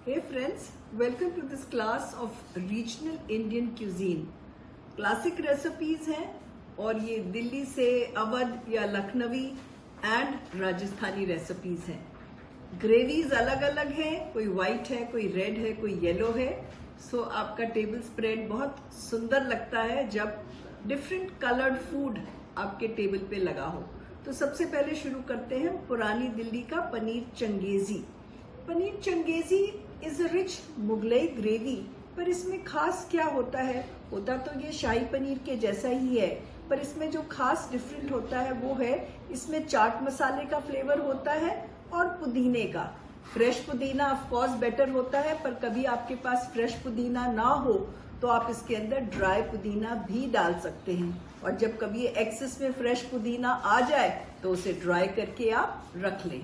Hey friends, welcome to this class of regional Indian cuisine. Classic recipes हैं और ये दिल्ली से अवध या लखनवी एंड राजस्थानी रेसिपीज हैं. ग्रेवीज अलग अलग हैं, कोई वाइट है, कोई रेड है, कोई येलो है. सो आपका टेबल स्प्रेड बहुत सुंदर लगता है जब डिफरेंट कलर्ड फूड आपके टेबल पे लगा हो. तो सबसे पहले शुरू करते हैं पुरानी दिल्ली का paneer changezi. Paneer changezi is a rich Mughlai gravy, पर इसमें खास क्या होता है? होता तो ये शाही पनीर के जैसा ही है, पर इसमें जो खास डिफरेंट होता है वो है इसमें चाट मसाले का फ्लेवर होता है और पुदीने का. फ्रेश पुदीना ऑफ कोर्स बेटर होता है, पर कभी आपके पास फ्रेश पुदीना ना हो तो आप इसके अंदर ड्राई पुदीना भी डाल सकते हैं. और जब कभी एक्सेस में फ्रेश पुदीना आ जाए तो उसे ड्राई करके आप रख लें.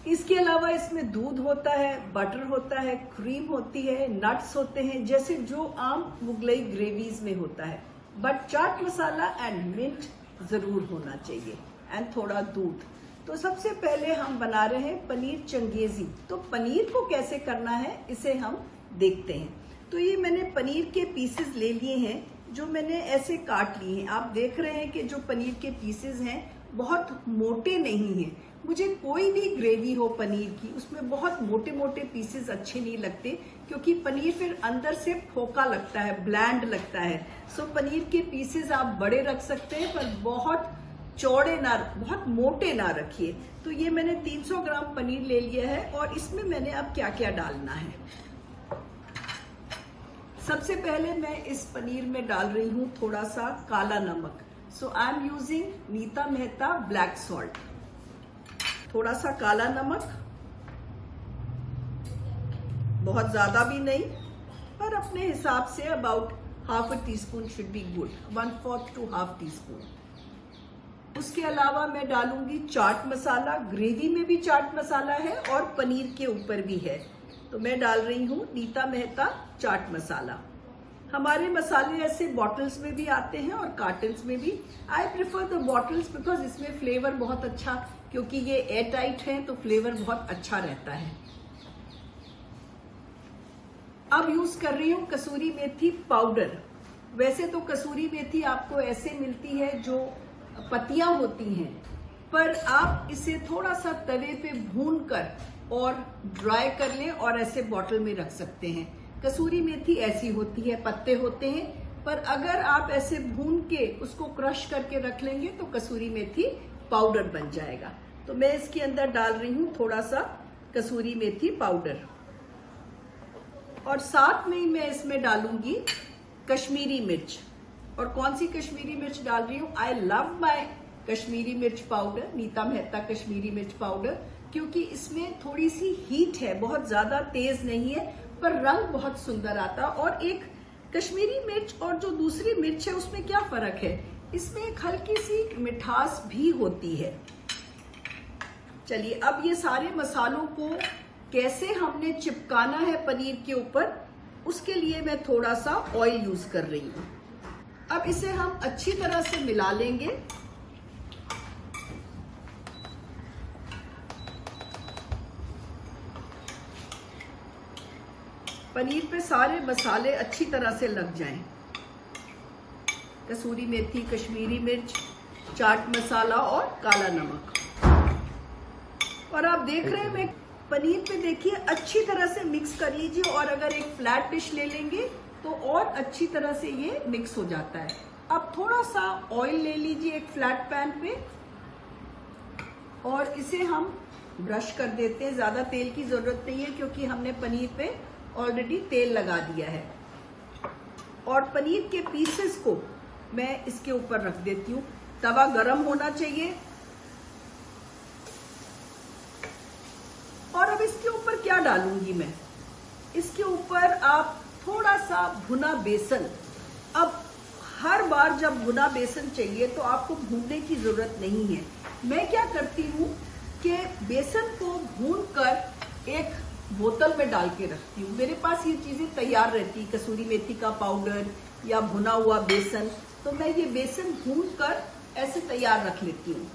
इसके अलावा इसमें दूध होता है, बटर होता है, क्रीम होती है, नट्स होते हैं, जैसे जो आम मुगलई ग्रेवीज में होता है. But chaat masala and mint जरूर होना चाहिए एंड थोड़ा दूध. तो सबसे पहले हम बना रहे हैं पनीर चंगेजी. तो पनीर को कैसे करना है इसे हम देखते हैं. तो ये मैंने पनीर के पीसेस ले लिए हैं जो मैंने ऐसे काट लिए हैं. आप देख रहे हैं कि जो पनीर के पीसेस हैं बहुत मोटे नहीं हैं. मुझे कोई भी ग्रेवी हो पनीर की उसमें बहुत मोटे मोटे पीसेस अच्छे नहीं लगते, क्योंकि पनीर फिर अंदर से फोका लगता है, ब्लैंड लगता है. सो पनीर के पीसेस आप बड़े रख सकते हैं, पर बहुत चौड़े ना, बहुत मोटे ना रखिए. तो ये मैंने 300 ग्राम पनीर ले लिया है और इसमें मैंने अब क्या क्या डालना है. सबसे पहले मैं इस पनीर में डाल रही हूँ थोड़ा सा काला नमक. So I am using Nita Mehta black salt. थोड़ा सा काला नमक, बहुत ज्यादा भी नहीं, पर अपने हिसाब say about half a teaspoon should be good, 1/4 to half teaspoon. उसके अलावा मैं डालूंगी चाट मसाला. ग्रेवी में भी चाट मसाला है और पनीर के ऊपर भी है. तो मैं डाल रही हूँ नीता मेहता चाट मसाला. हमारे मसाले ऐसे बॉटल्स में भी आते हैं और कार्टन्स में भी. I prefer the bottles because इसमें फ्लेवर बहुत अच्छा, क्योंकि ये एयर टाइट है तो फ्लेवर बहुत अच्छा रहता है. अब यूज कर रही हूँ कसूरी मेथी पाउडर. वैसे तो कसूरी मेथी आपको ऐसे मिलती है जो पत्तियां होती हैं, पर आप इसे थोड़ा सा तवे पे भून कर और ड्राई कर लें और ऐसे बॉटल में रख सकते हैं. कसूरी मेथी ऐसी होती है, पत्ते होते हैं, पर अगर आप ऐसे भून के उसको क्रश करके रख लेंगे तो कसूरी मेथी पाउडर बन जाएगा. तो मैं इसके अंदर डाल रही हूँ थोड़ा सा कसूरी मेथी पाउडर, और साथ में ही मैं इसमें डालूंगी कश्मीरी मिर्च. और कौन सी कश्मीरी मिर्च डाल रही हूँ? आई लव माय कश्मीरी मिर्च पाउडर, नीता मेहता कश्मीरी मिर्च पाउडर, क्योंकि इसमें थोड़ी सी हीट है, बहुत ज्यादा तेज नहीं है, पर रंग बहुत सुंदर आता. और एक कश्मीरी मिर्च और जो दूसरी मिर्च है उसमें क्या फर्क है? इसमें एक हल्की सी मिठास भी होती है. चलिए, अब ये सारे मसालों को कैसे हमने चिपकाना है पनीर के ऊपर, उसके लिए मैं थोड़ा सा ऑयल यूज कर रही हूं. अब इसे हम अच्छी तरह से मिला लेंगे. पनीर पे सारे मसाले अच्छी तरह से लग जाएं. कसूरी मेथी, कश्मीरी मिर्च, चाट मसाला और काला नमक. और आप देख रहे हैं मैं पनीर पे देखिए अच्छी तरह से मिक्स कर लीजिए. और अगर एक फ्लैट डिश ले लेंगे तो और अच्छी तरह से ये मिक्स हो जाता है. अब थोड़ा सा ऑयल ले लीजिए एक फ्लैट पैन पे और इसे हम ब्रश कर देते हैं. ज्यादा तेल की जरूरत नहीं है क्योंकि हमने पनीर पे ऑलरेडी तेल लगा दिया है. और पनीर के पीसेस को मैं इसके ऊपर रख देती हूँ. तवा गरम होना चाहिए. और अब इसके ऊपर क्या डालूंगी मैं? इसके ऊपर आप थोड़ा सा भुना बेसन. अब हर बार जब भुना बेसन चाहिए तो आपको भूनने की जरूरत नहीं है. मैं क्या करती हूँ कि बेसन को भून कर एक बोतल में डाल के रखती हूँ. मेरे पास ये चीजें तैयार रहती, कसूरी मेथी का पाउडर या भुना हुआ बेसन. तो मैं ये बेसन भून कर ऐसे तैयार रख लेती हूँ.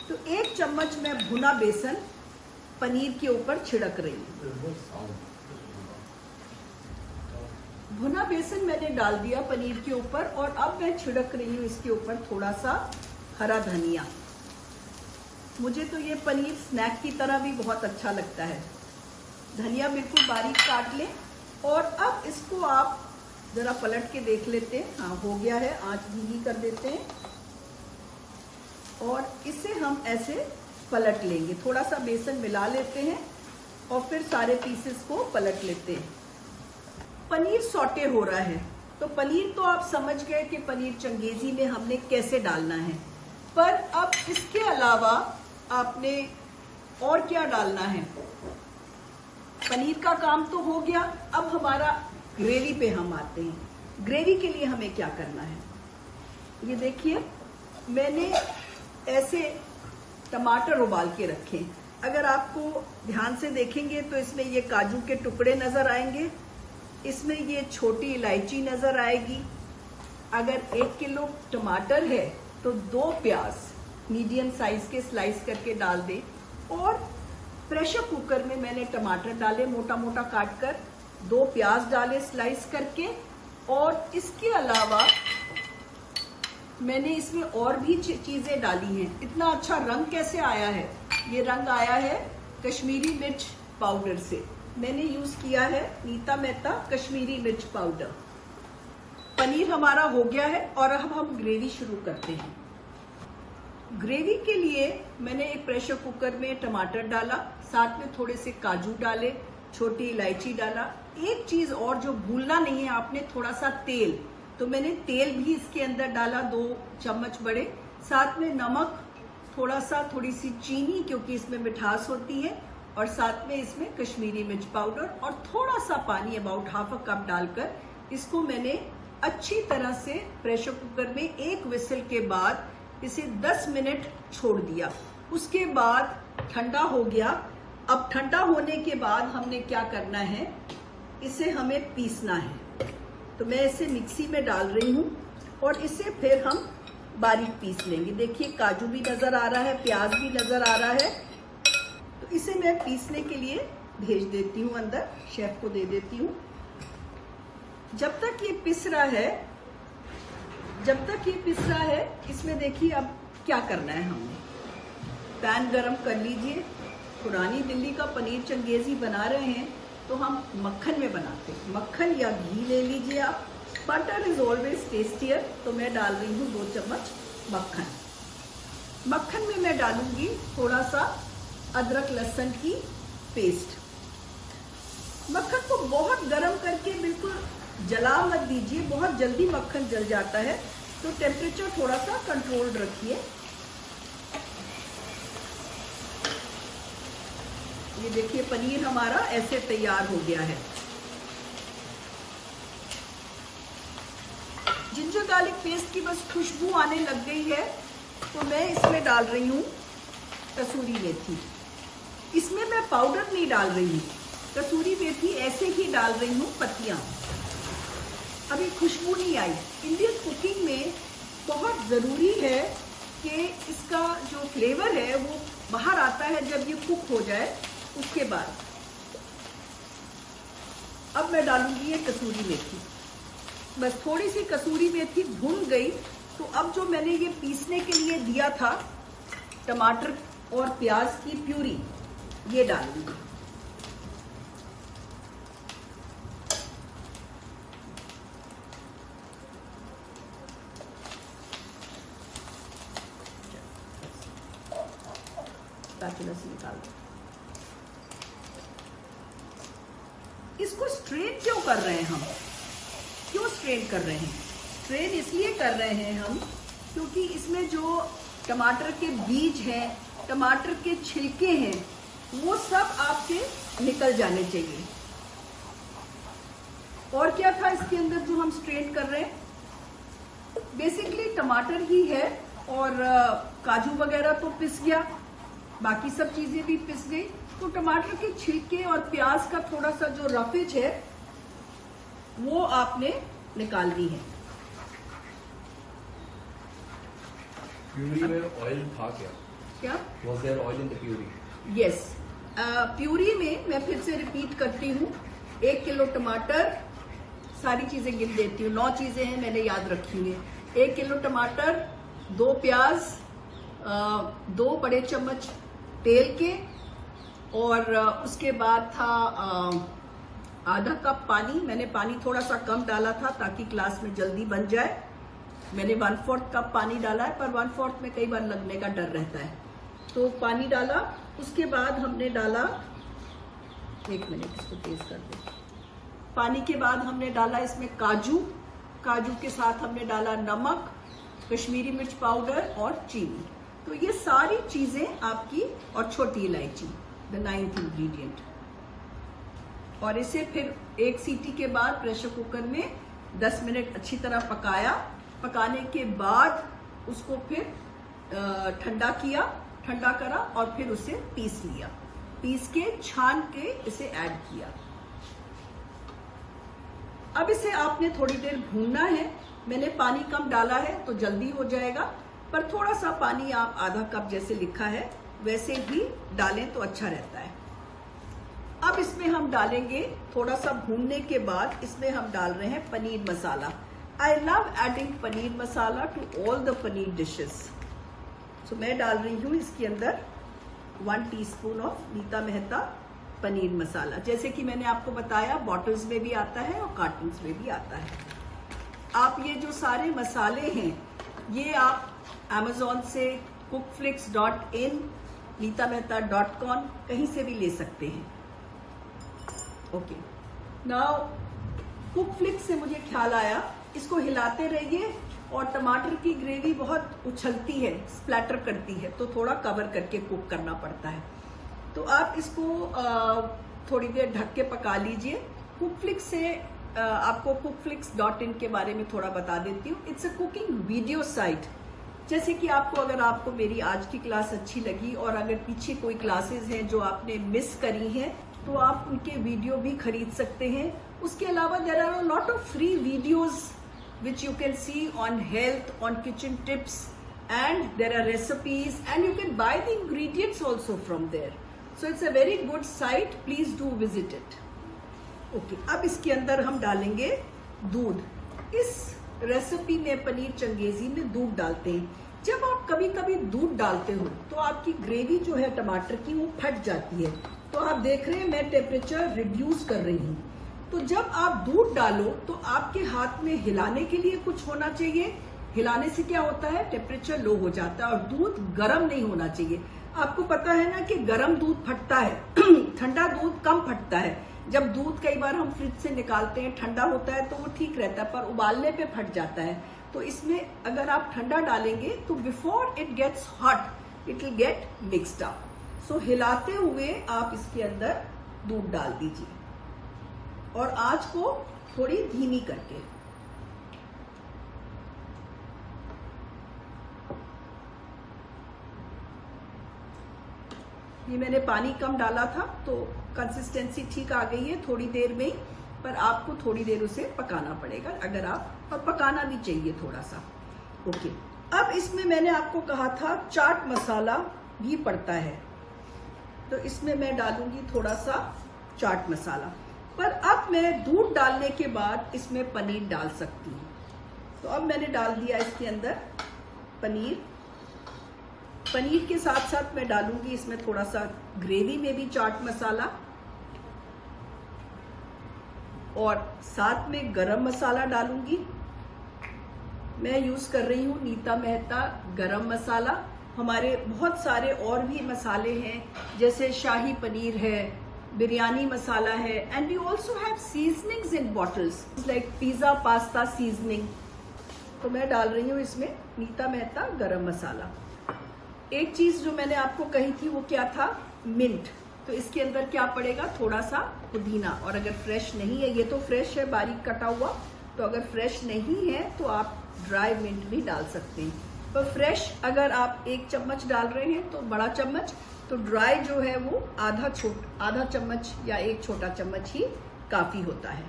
तो 1 चम्मच मैं भुना बेसन पनीर के ऊपर छिड़क रही हूँ. भुना बेसन मैंने डाल दिया पनीर के ऊपर और अब मैं छिड़क रही हूँ इसके ऊपर थोड़ा सा हरा धनिया। मुझे तो ये पनीर स्नैक की तरह भी बहुत अच्छा लगता है। धनिया बिल्कुल बारीक काट लें और अब इसको आप जरा पलट के देख लेते हैं। हाँ, हो गया है, आंच धीमी कर देते हैं और इसे हम ऐसे पलट लेंगे। थोड़ा सा बेसन मिला लेते हैं और फिर सारे पीसेस को पलट लेते हैं। पनीर सौटे हो रहा है, तो पनीर तो आप समझ गए कि पनीर चंगेजी में हमने कैसे डालना है, पर अब इसके अलावा आपने और क्या डालना है। पनीर का काम तो हो गया, अब हमारा ग्रेवी पे हम आते हैं। ग्रेवी के लिए हमें क्या करना है, ये देखिए मैंने ऐसे टमाटर उबाल के रखे। अगर आपको ध्यान से देखेंगे तो इसमें ये काजू के टुकड़े नजर आएंगे, इसमें ये छोटी इलायची नजर आएगी। अगर 1 किलो टमाटर है तो 2 प्याज मीडियम साइज के स्लाइस करके डाल दें और प्रेशर कुकर में मैंने टमाटर डाले मोटा मोटा काट कर, 2 प्याज डाले स्लाइस करके और इसके अलावा मैंने इसमें और भी चीजें डाली हैं। इतना अच्छा रंग कैसे आया है, ये रंग आया है कश्मीरी मिर्च पाउडर से। मैंने यूज किया है नीता मेहता कश्मीरी मिर्च पाउडर। पनीर हमारा हो गया है और अब हम ग्रेवी शुरू करते हैं। ग्रेवी के लिए मैंने एक प्रेशर कुकर में टमाटर डाला, साथ में थोड़े से काजू डाले, छोटी इलायची डाला। एक चीज और जो भूलना नहीं है आपने, थोड़ा सा तेल, तो मैंने तेल भी इसके अंदर डाला 2 चम्मच बड़े, साथ में नमक, थोड़ी सी चीनी क्योंकि इसमें मिठास होती है, और साथ में इसमें कश्मीरी मिर्च पाउडर और थोड़ा सा पानी अबाउट ½ कप डालकर इसको मैंने अच्छी तरह से प्रेशर कुकर में 1 विसल के बाद इसे 10 मिनट छोड़ दिया। उसके बाद ठंडा हो गया। अब ठंडा होने के बाद हमने क्या करना है, इसे हमें पीसना है। तो मैं इसे मिक्सी में डाल रही हूँ और इसे फिर हम बारीक पीस लेंगे। देखिए काजू भी नजर आ रहा है, प्याज भी नजर आ रहा है। तो इसे मैं पीसने के लिए भेज देती हूँ अंदर, शेफ को दे देती हूँ। जब तक ये पिस रहा है, इसमें देखिए अब क्या करना है हमें। पैन गरम कर लीजिए। पुरानी दिल्ली का पनीर चंगेजी बना रहे हैं तो हम मक्खन में बनाते हैं। मक्खन या घी ले लीजिए आप। बटर इज ऑलवेज टेस्टियर, तो मैं डाल रही हूँ 2 चम्मच मक्खन। मक्खन में मैं डालूंगी थोड़ा सा अदरक लहसुन की पेस्ट। मक्खन को बहुत गर्म करके बिल्कुल जला मत दीजिए, बहुत जल्दी मक्खन जल जाता है, तो टेम्परेचर थोड़ा सा कंट्रोल्ड रखिए। ये देखिए पनीर हमारा ऐसे तैयार हो गया है। जिंजर गार्लिक पेस्ट की बस खुशबू आने लग गई है, तो मैं इसमें डाल रही हूँ कसूरी मेथी। इसमें मैं पाउडर नहीं डाल रही हूँ, कसूरी मेथी ऐसे ही डाल रही हूँ पत्तियां। अभी खुशबू नहीं आई। इंडियन कुकिंग में बहुत ज़रूरी है कि इसका जो फ्लेवर है वो बाहर आता है जब ये कुक हो जाए। उसके बाद अब मैं डालूंगी ये कसूरी मेथी। बस थोड़ी सी कसूरी मेथी भून गई तो अब जो मैंने ये पीसने के लिए दिया था टमाटर और प्याज की प्यूरी, ये डालूंगी। स्पैचुला से निकाल दो। इसको स्ट्रेन क्यों कर रहे हैं हम? क्यों स्ट्रेन कर रहे हैं? स्ट्रेन इसलिए कर रहे हैं हम क्योंकि इसमें जो टमाटर के बीज हैं, टमाटर के छिलके हैं, वो सब आपके निकल जाने चाहिए। और क्या था इसके अंदर जो हम स्ट्रेन कर रहे हैं? बेसिकली टमाटर ही है और काजू वगैरह तो पिस गया, बाकी सब चीजें भी पिस गई। तो टमाटर के छिलके और प्याज का थोड़ा सा जो रफेज है वो आपने निकालनी है। प्यूरी में ऑयल था क्या? Was there oil in the puree? Yes. Puree में मैं फिर से रिपीट करती हूँ, 1 किलो टमाटर, सारी चीजें गिन देती हूँ। 9 चीजें हैं, मैंने याद रखी हैं। 1 किलो टमाटर, 2 प्याज, 2 बड़े चम्मच तेल के, और उसके बाद था आधा कप पानी। मैंने पानी थोड़ा सा कम डाला था ताकि क्लास में जल्दी बन जाए। मैंने 1/4 कप पानी डाला है, पर 1/4 में कई बार लगने का डर रहता है, तो पानी डाला। उसके बाद हमने डाला, 1 मिनट इसको तेज कर दे। पानी के बाद हमने डाला इसमें काजू, काजू के साथ हमने डाला नमक, कश्मीरी मिर्च पाउडर और चीनी। तो ये सारी चीजें आपकी, और छोटी इलायची, द 9th इंग्रेडिएंट। और इसे फिर 1 सीटी के बाद प्रेशर कुकर में 10 मिनट अच्छी तरह पकाया। पकाने के बाद उसको फिर ठंडा किया, ठंडा करा और फिर उसे पीस लिया। पीस के छान के इसे ऐड किया। अब इसे आपने थोड़ी देर भूनना है। मैंने पानी कम डाला है तो जल्दी हो जाएगा, पर थोड़ा सा पानी आप आधा कप जैसे लिखा है वैसे ही डालें तो अच्छा रहता है। अब इसमें हम डालेंगे, थोड़ा सा भूनने के बाद इसमें हम डाल रहे हैं paneer masala. I love adding paneer masala to all the paneer dishes. So मैं डाल रही हूँ इसके अंदर 1 टीस्पून ऑफ नीता मेहता पनीर मसाला। जैसे कि मैंने आपको बताया, बॉटल्स में भी आता है और कार्टन्स में भी आता है। आप ये जो सारे मसाले हैं ये आप Amazon से cookflix.in, neetamehta.com कहीं से भी ले सकते हैं। ओके, नाउ कुकफ्लिक्स से मुझे ख्याल आया, इसको हिलाते रहिए, और टमाटर की ग्रेवी बहुत उछलती है, स्प्लैटर करती है, तो थोड़ा कवर करके कुक करना पड़ता है। तो आप इसको थोड़ी देर ढक के पका लीजिए। कुकफ्लिक्स से आपको cookflix.in के बारे में थोड़ा बता देती हूँ। It's a cooking video site. जैसे कि आपको, अगर आपको मेरी आज की क्लास अच्छी लगी और अगर पीछे कोई क्लासेस हैं जो आपने मिस करी हैं, तो आप उनके वीडियो भी खरीद सकते हैं। उसके अलावा there are a lot of free videos which you can see on health, on kitchen tips, and there are recipes, and you can buy the ingredients also from there. So it's a very good site. Please do visit it. Okay, अब इसके अंदर हम डालेंगे दूध। इस recipe में, पनीर चंगेजी में दूध डालते हैं। जब आप कभी कभी दूध डालते हो तो आपकी ग्रेवी जो है टमाटर की वो फट जाती है। तो आप देख रहे हैं मैं टेम्परेचर रिड्यूस कर रही हूँ। तो जब आप दूध डालो तो आपके हाथ में हिलाने के लिए कुछ होना चाहिए। हिलाने से क्या होता है, टेम्परेचर लो हो जाता है, और दूध गर्म नहीं होना चाहिए। आपको पता है ना कि गर्म दूध फटता है, ठंडा दूध कम फटता है। जब दूध कई बार हम फ्रिज से निकालते हैं, ठंडा होता है तो वो ठीक रहता है, पर उबालने पे फट जाता है। तो इसमें अगर आप ठंडा डालेंगे तो before it gets hot it will get mixed up. So हिलाते हुए आप इसके अंदर दूध डाल दीजिए, और आंच को थोड़ी धीमी करके। ये मैंने पानी कम डाला था तो कंसिस्टेंसी ठीक आ गई है थोड़ी देर में, पर आपको थोड़ी देर उसे पकाना पड़ेगा अगर आप, और पकाना भी चाहिए थोड़ा सा। ओके, अब इसमें मैंने आपको कहा था चाट मसाला भी पड़ता है, तो इसमें मैं डालूंगी थोड़ा सा चाट मसाला। पर अब मैं दूध डालने के बाद इसमें पनीर डाल सकती हूँ। तो अब मैंने डाल दिया इसके अंदर पनीर। पनीर के साथ साथ मैं डालूंगी इसमें थोड़ा सा ग्रेवी में भी चाट मसाला, और साथ में गरम मसाला डालूंगी। मैं यूज कर रही हूँ नीता मेहता गरम मसाला। हमारे बहुत सारे और भी मसाले हैं, जैसे शाही पनीर है, बिरयानी मसाला है, and we also have seasonings in bottles like pizza pasta seasoning. तो मैं डाल रही हूँ इसमें नीता मेहता गरम मसाला। एक चीज जो मैंने आपको कही थी वो क्या था, मिंट। तो इसके अंदर क्या पड़ेगा, थोड़ा सा पुदीना, और अगर फ्रेश नहीं है, ये तो फ्रेश है बारीक कटा हुआ, तो अगर फ्रेश नहीं है तो आप ड्राई मिंट भी डाल सकते हैं। पर फ्रेश अगर आप 1 चम्मच डाल रहे हैं तो बड़ा चम्मच, तो ड्राई जो है वो आधा चम्मच या 1 छोटा चम्मच ही काफी होता है।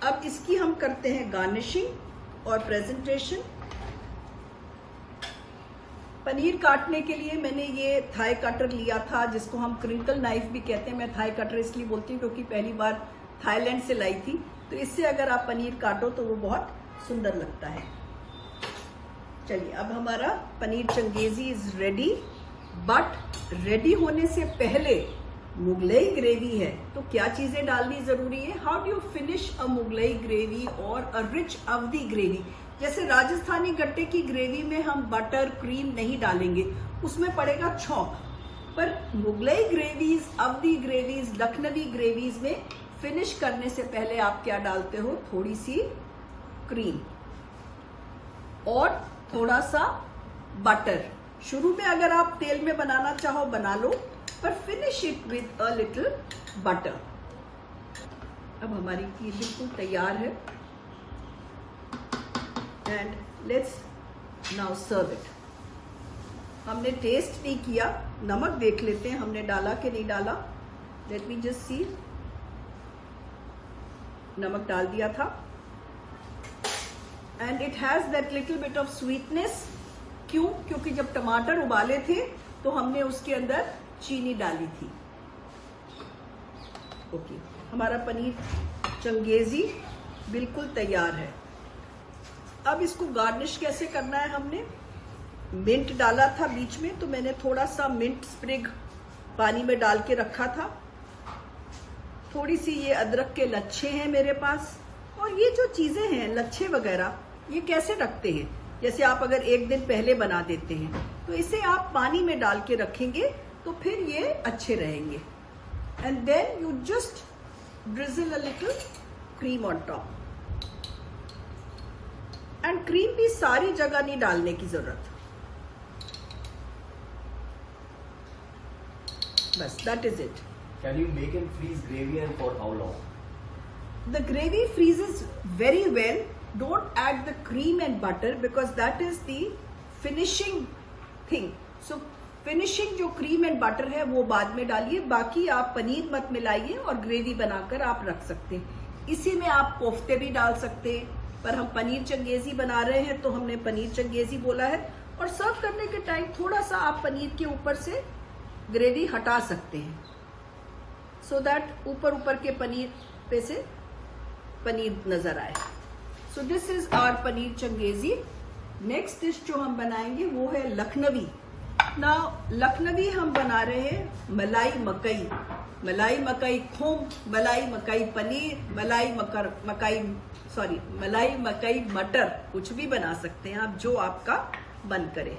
अब इसकी हम करते हैं गार्निशिंग और प्रेजेंटेशन। पनीर काटने के लिए मैंने ये थाई कटर लिया था, जिसको हम क्रिंकल नाइफ भी कहते हैं। मैं थाई कटर इसलिए बोलती हूँ क्योंकि पहली बार थाईलैंड से लाई थी। तो इससे अगर आप पनीर काटो तो वो बहुत सुंदर लगता है। चलिए, अब हमारा paneer changezi is ready. But ready होने से पहले मुगलई ग्रेवी है, तो क्या चीजें डालनी जरूरी है? How do you finish a Mughlai gravy और अ रिच अवधी ग्रेवी? जैसे राजस्थानी गट्टे की ग्रेवी में हम बटर क्रीम नहीं डालेंगे, उसमें पड़ेगा छौंक। पर मुगलई ग्रेवीज, अवधी ग्रेवीज, लखनवी ग्रेवीज में फिनिश करने से पहले आप क्या डालते हो? थोड़ी सी क्रीम और थोड़ा सा बटर। शुरू में अगर आप तेल में बनाना चाहो बना लो, पर finish it with a little butter. अब हमारी खीर बिल्कुल तैयार है and let's now serve it. हमने टेस्ट नहीं किया, नमक देख लेते हैं हमने डाला कि नहीं डाला। Let me just see. नमक डाल दिया था and it has that little bit of sweetness. क्यों? क्योंकि जब टमाटर उबाले थे तो हमने उसके अंदर चीनी डाली थी। ओके, हमारा पनीर चंगेजी बिल्कुल तैयार है। अब इसको गार्निश कैसे करना है? हमने मिंट डाला था बीच में, तो मैंने थोड़ा सा मिंट स्प्रिग पानी में डाल के रखा था। थोड़ी सी ये अदरक के लच्छे हैं मेरे पास। और ये जो चीजें हैं लच्छे वगैरह, ये कैसे रखते हैं? जैसे आप अगर एक दिन पहले बना देते हैं तो इसे आप पानी में डाल के रखेंगे तो फिर ये अच्छे रहेंगे। And then you just drizzle a little cream on top. And cream भी सारी जगह नहीं डालने की जरूरत, बस that is it. Can you make and freeze gravy and for how long? The gravy freezes very well. Don't add the cream and butter because that is the finishing thing. So finishing जो cream and butter है वो बाद में डालिए, बाकी आप पनीर मत मिलाइए और ग्रेवी बनाकर आप रख सकते हैं। इसी में आप कोफ्ते भी डाल सकते हैं, पर हम पनीर चंगेजी बना रहे हैं तो हमने पनीर चंगेजी बोला है। और सर्व करने के टाइम थोड़ा सा आप पनीर के ऊपर से ग्रेवी हटा सकते हैं, सो दैट ऊपर ऊपर के पनीर पे से पनीर नजर आए। So this is our paneer Changezi. Next dish जो हम बनाएंगे वो है लखनवी। ना लखनवी हम बना रहे हैं मलाई मकई, मलाई मकई थूम, मलाई मकई पनीर, मलाई मकई मटर, कुछ भी बना सकते हैं आप, जो आपका मन करे।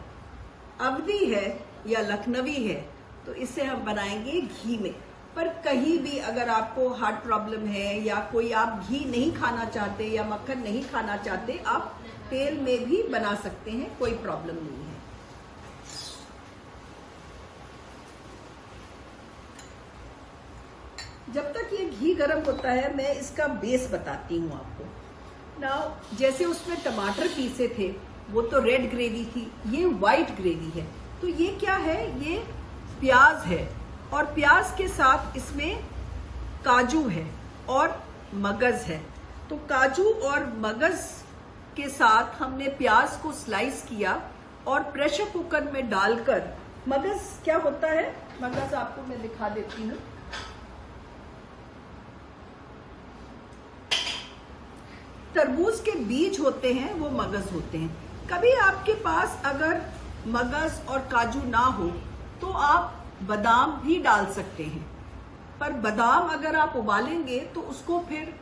अवधी है या लखनवी है तो इसे हम बनाएंगे घी में। पर कहीं भी अगर आपको हार्ट प्रॉब्लम है या कोई आप घी नहीं खाना चाहते या मक्खन नहीं खाना चाहते, आप तेल में भी बना सकते हैं, कोई प्रॉब्लम नहीं है। जब तक ये घी गर्म होता है मैं इसका बेस बताती हूँ आपको। नाउ जैसे उसमें टमाटर पीसे थे वो तो रेड ग्रेवी थी, ये व्हाइट ग्रेवी है। तो ये क्या है? ये प्याज है और प्याज के साथ इसमें काजू है और मगज है। तो काजू और मगज के साथ हमने प्याज को स्लाइस किया और प्रेशर कुकर में डालकर, मगज क्या होता है? मगज आपको मैं दिखा देती हूँ। तरबूज के बीज होते हैं वो मगज होते हैं। कभी आपके पास अगर मगज और काजू ना हो तो आप बादाम भी डाल सकते हैं, पर बादाम अगर आप उबालेंगे तो उसको फिर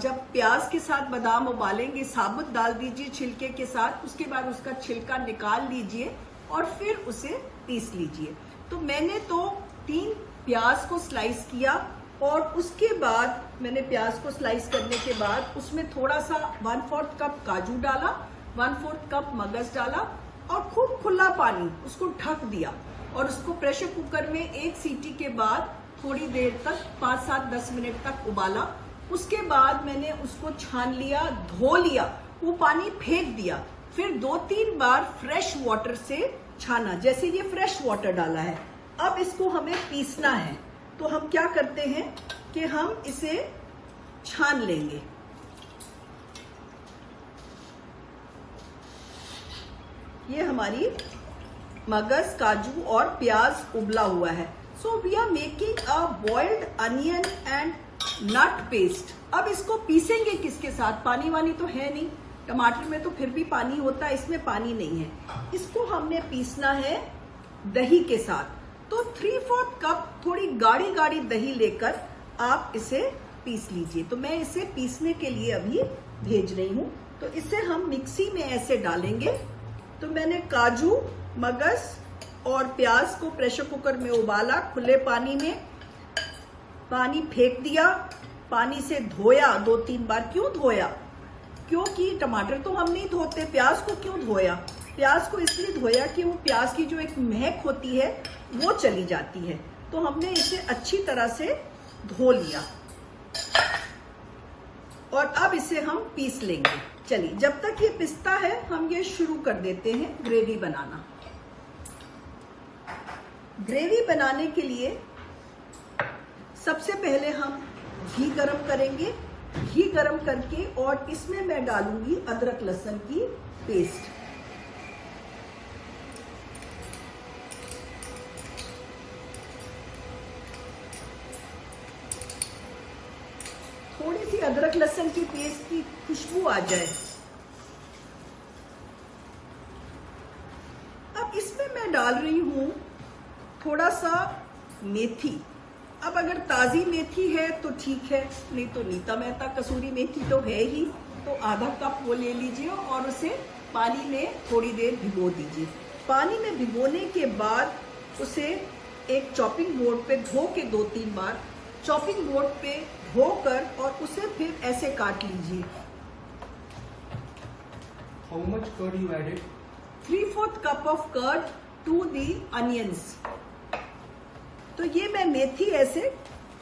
जब प्याज के साथ बादाम उबालेंगे साबुत डाल दीजिए छिलके के साथ, उसके बाद उसका छिलका निकाल लीजिए और फिर उसे पीस लीजिए। तो मैंने तो 3 प्याज को स्लाइस किया और उसके बाद मैंने प्याज को स्लाइस करने के बाद उसमें थोड़ा सा 1/4 कप काजू डाला, 1/4 कप मगज डाला और खूब खुला पानी उसको ढक दिया और उसको प्रेशर कुकर में 1 सीटी के बाद थोड़ी देर तक 5, 7, 10 मिनट तक उबाला। उसके बाद मैंने उसको छान लिया, धो लिया, वो पानी फेंक दिया, फिर 2-3 बार फ्रेश वाटर से छाना, जैसे ये फ्रेश वाटर डाला है। अब इसको हमें पीसना है, तो हम क्या करते हैं कि हम इसे छान लेंगे। ये हमारी मगज, काजू और प्याज उबला हुआ है। So we are making a boiled onion and nut paste. अब इसको पीसेंगे किसके साथ? पानी वानी तो है नहीं, टमाटर में तो फिर भी पानी होता है, इसमें पानी नहीं है। इसको हमने पीसना है दही के साथ। तो 3/4 कप थोड़ी गाढ़ी गाढ़ी दही लेकर आप इसे पीस लीजिए। तो मैं इसे पीसने के लिए अभी भेज रही हूँ। तो इसे हम मिक्सी में ऐसे डालेंगे। तो मैंने काजू, मगज और प्याज को प्रेशर कुकर में उबाला, खुले पानी में पानी फेंक दिया, पानी से धोया 2-3 बार। क्यों धोया? क्योंकि टमाटर तो हम नहीं धोते, प्याज को क्यों धोया? प्याज को इसलिए धोया कि वो प्याज की जो एक महक होती है वो चली जाती है। तो हमने इसे अच्छी तरह से धो लिया और अब इसे हम पीस लेंगे। चलिए, जब तक ये पिसता है हम ये शुरू कर देते हैं ग्रेवी बनाना। ग्रेवी बनाने के लिए सबसे पहले हम घी गरम करेंगे। घी गरम करके और इसमें मैं डालूंगी अदरक लहसुन की पेस्ट। थोड़ी सी अदरक लहसुन की पेस्ट की खुशबू आ जाए। अब इसमें मैं डाल रही हूं थोड़ा सा मेथी। अब अगर ताजी मेथी है तो ठीक है, नहीं तो नीता मेहता कसूरी मेथी तो है ही, तो आधा कप वो ले लीजिए और उसे पानी में थोड़ी देर भिगो दीजिए। पानी में भिगोने के बाद उसे एक चॉपिंग बोर्ड पे धो के 2-3 बार चॉपिंग बोर्ड पे धोकर और उसे फिर ऐसे काट लीजिए। How much curd you added? 3/4 cup of curd to the onions। तो ये मैं मेथी ऐसे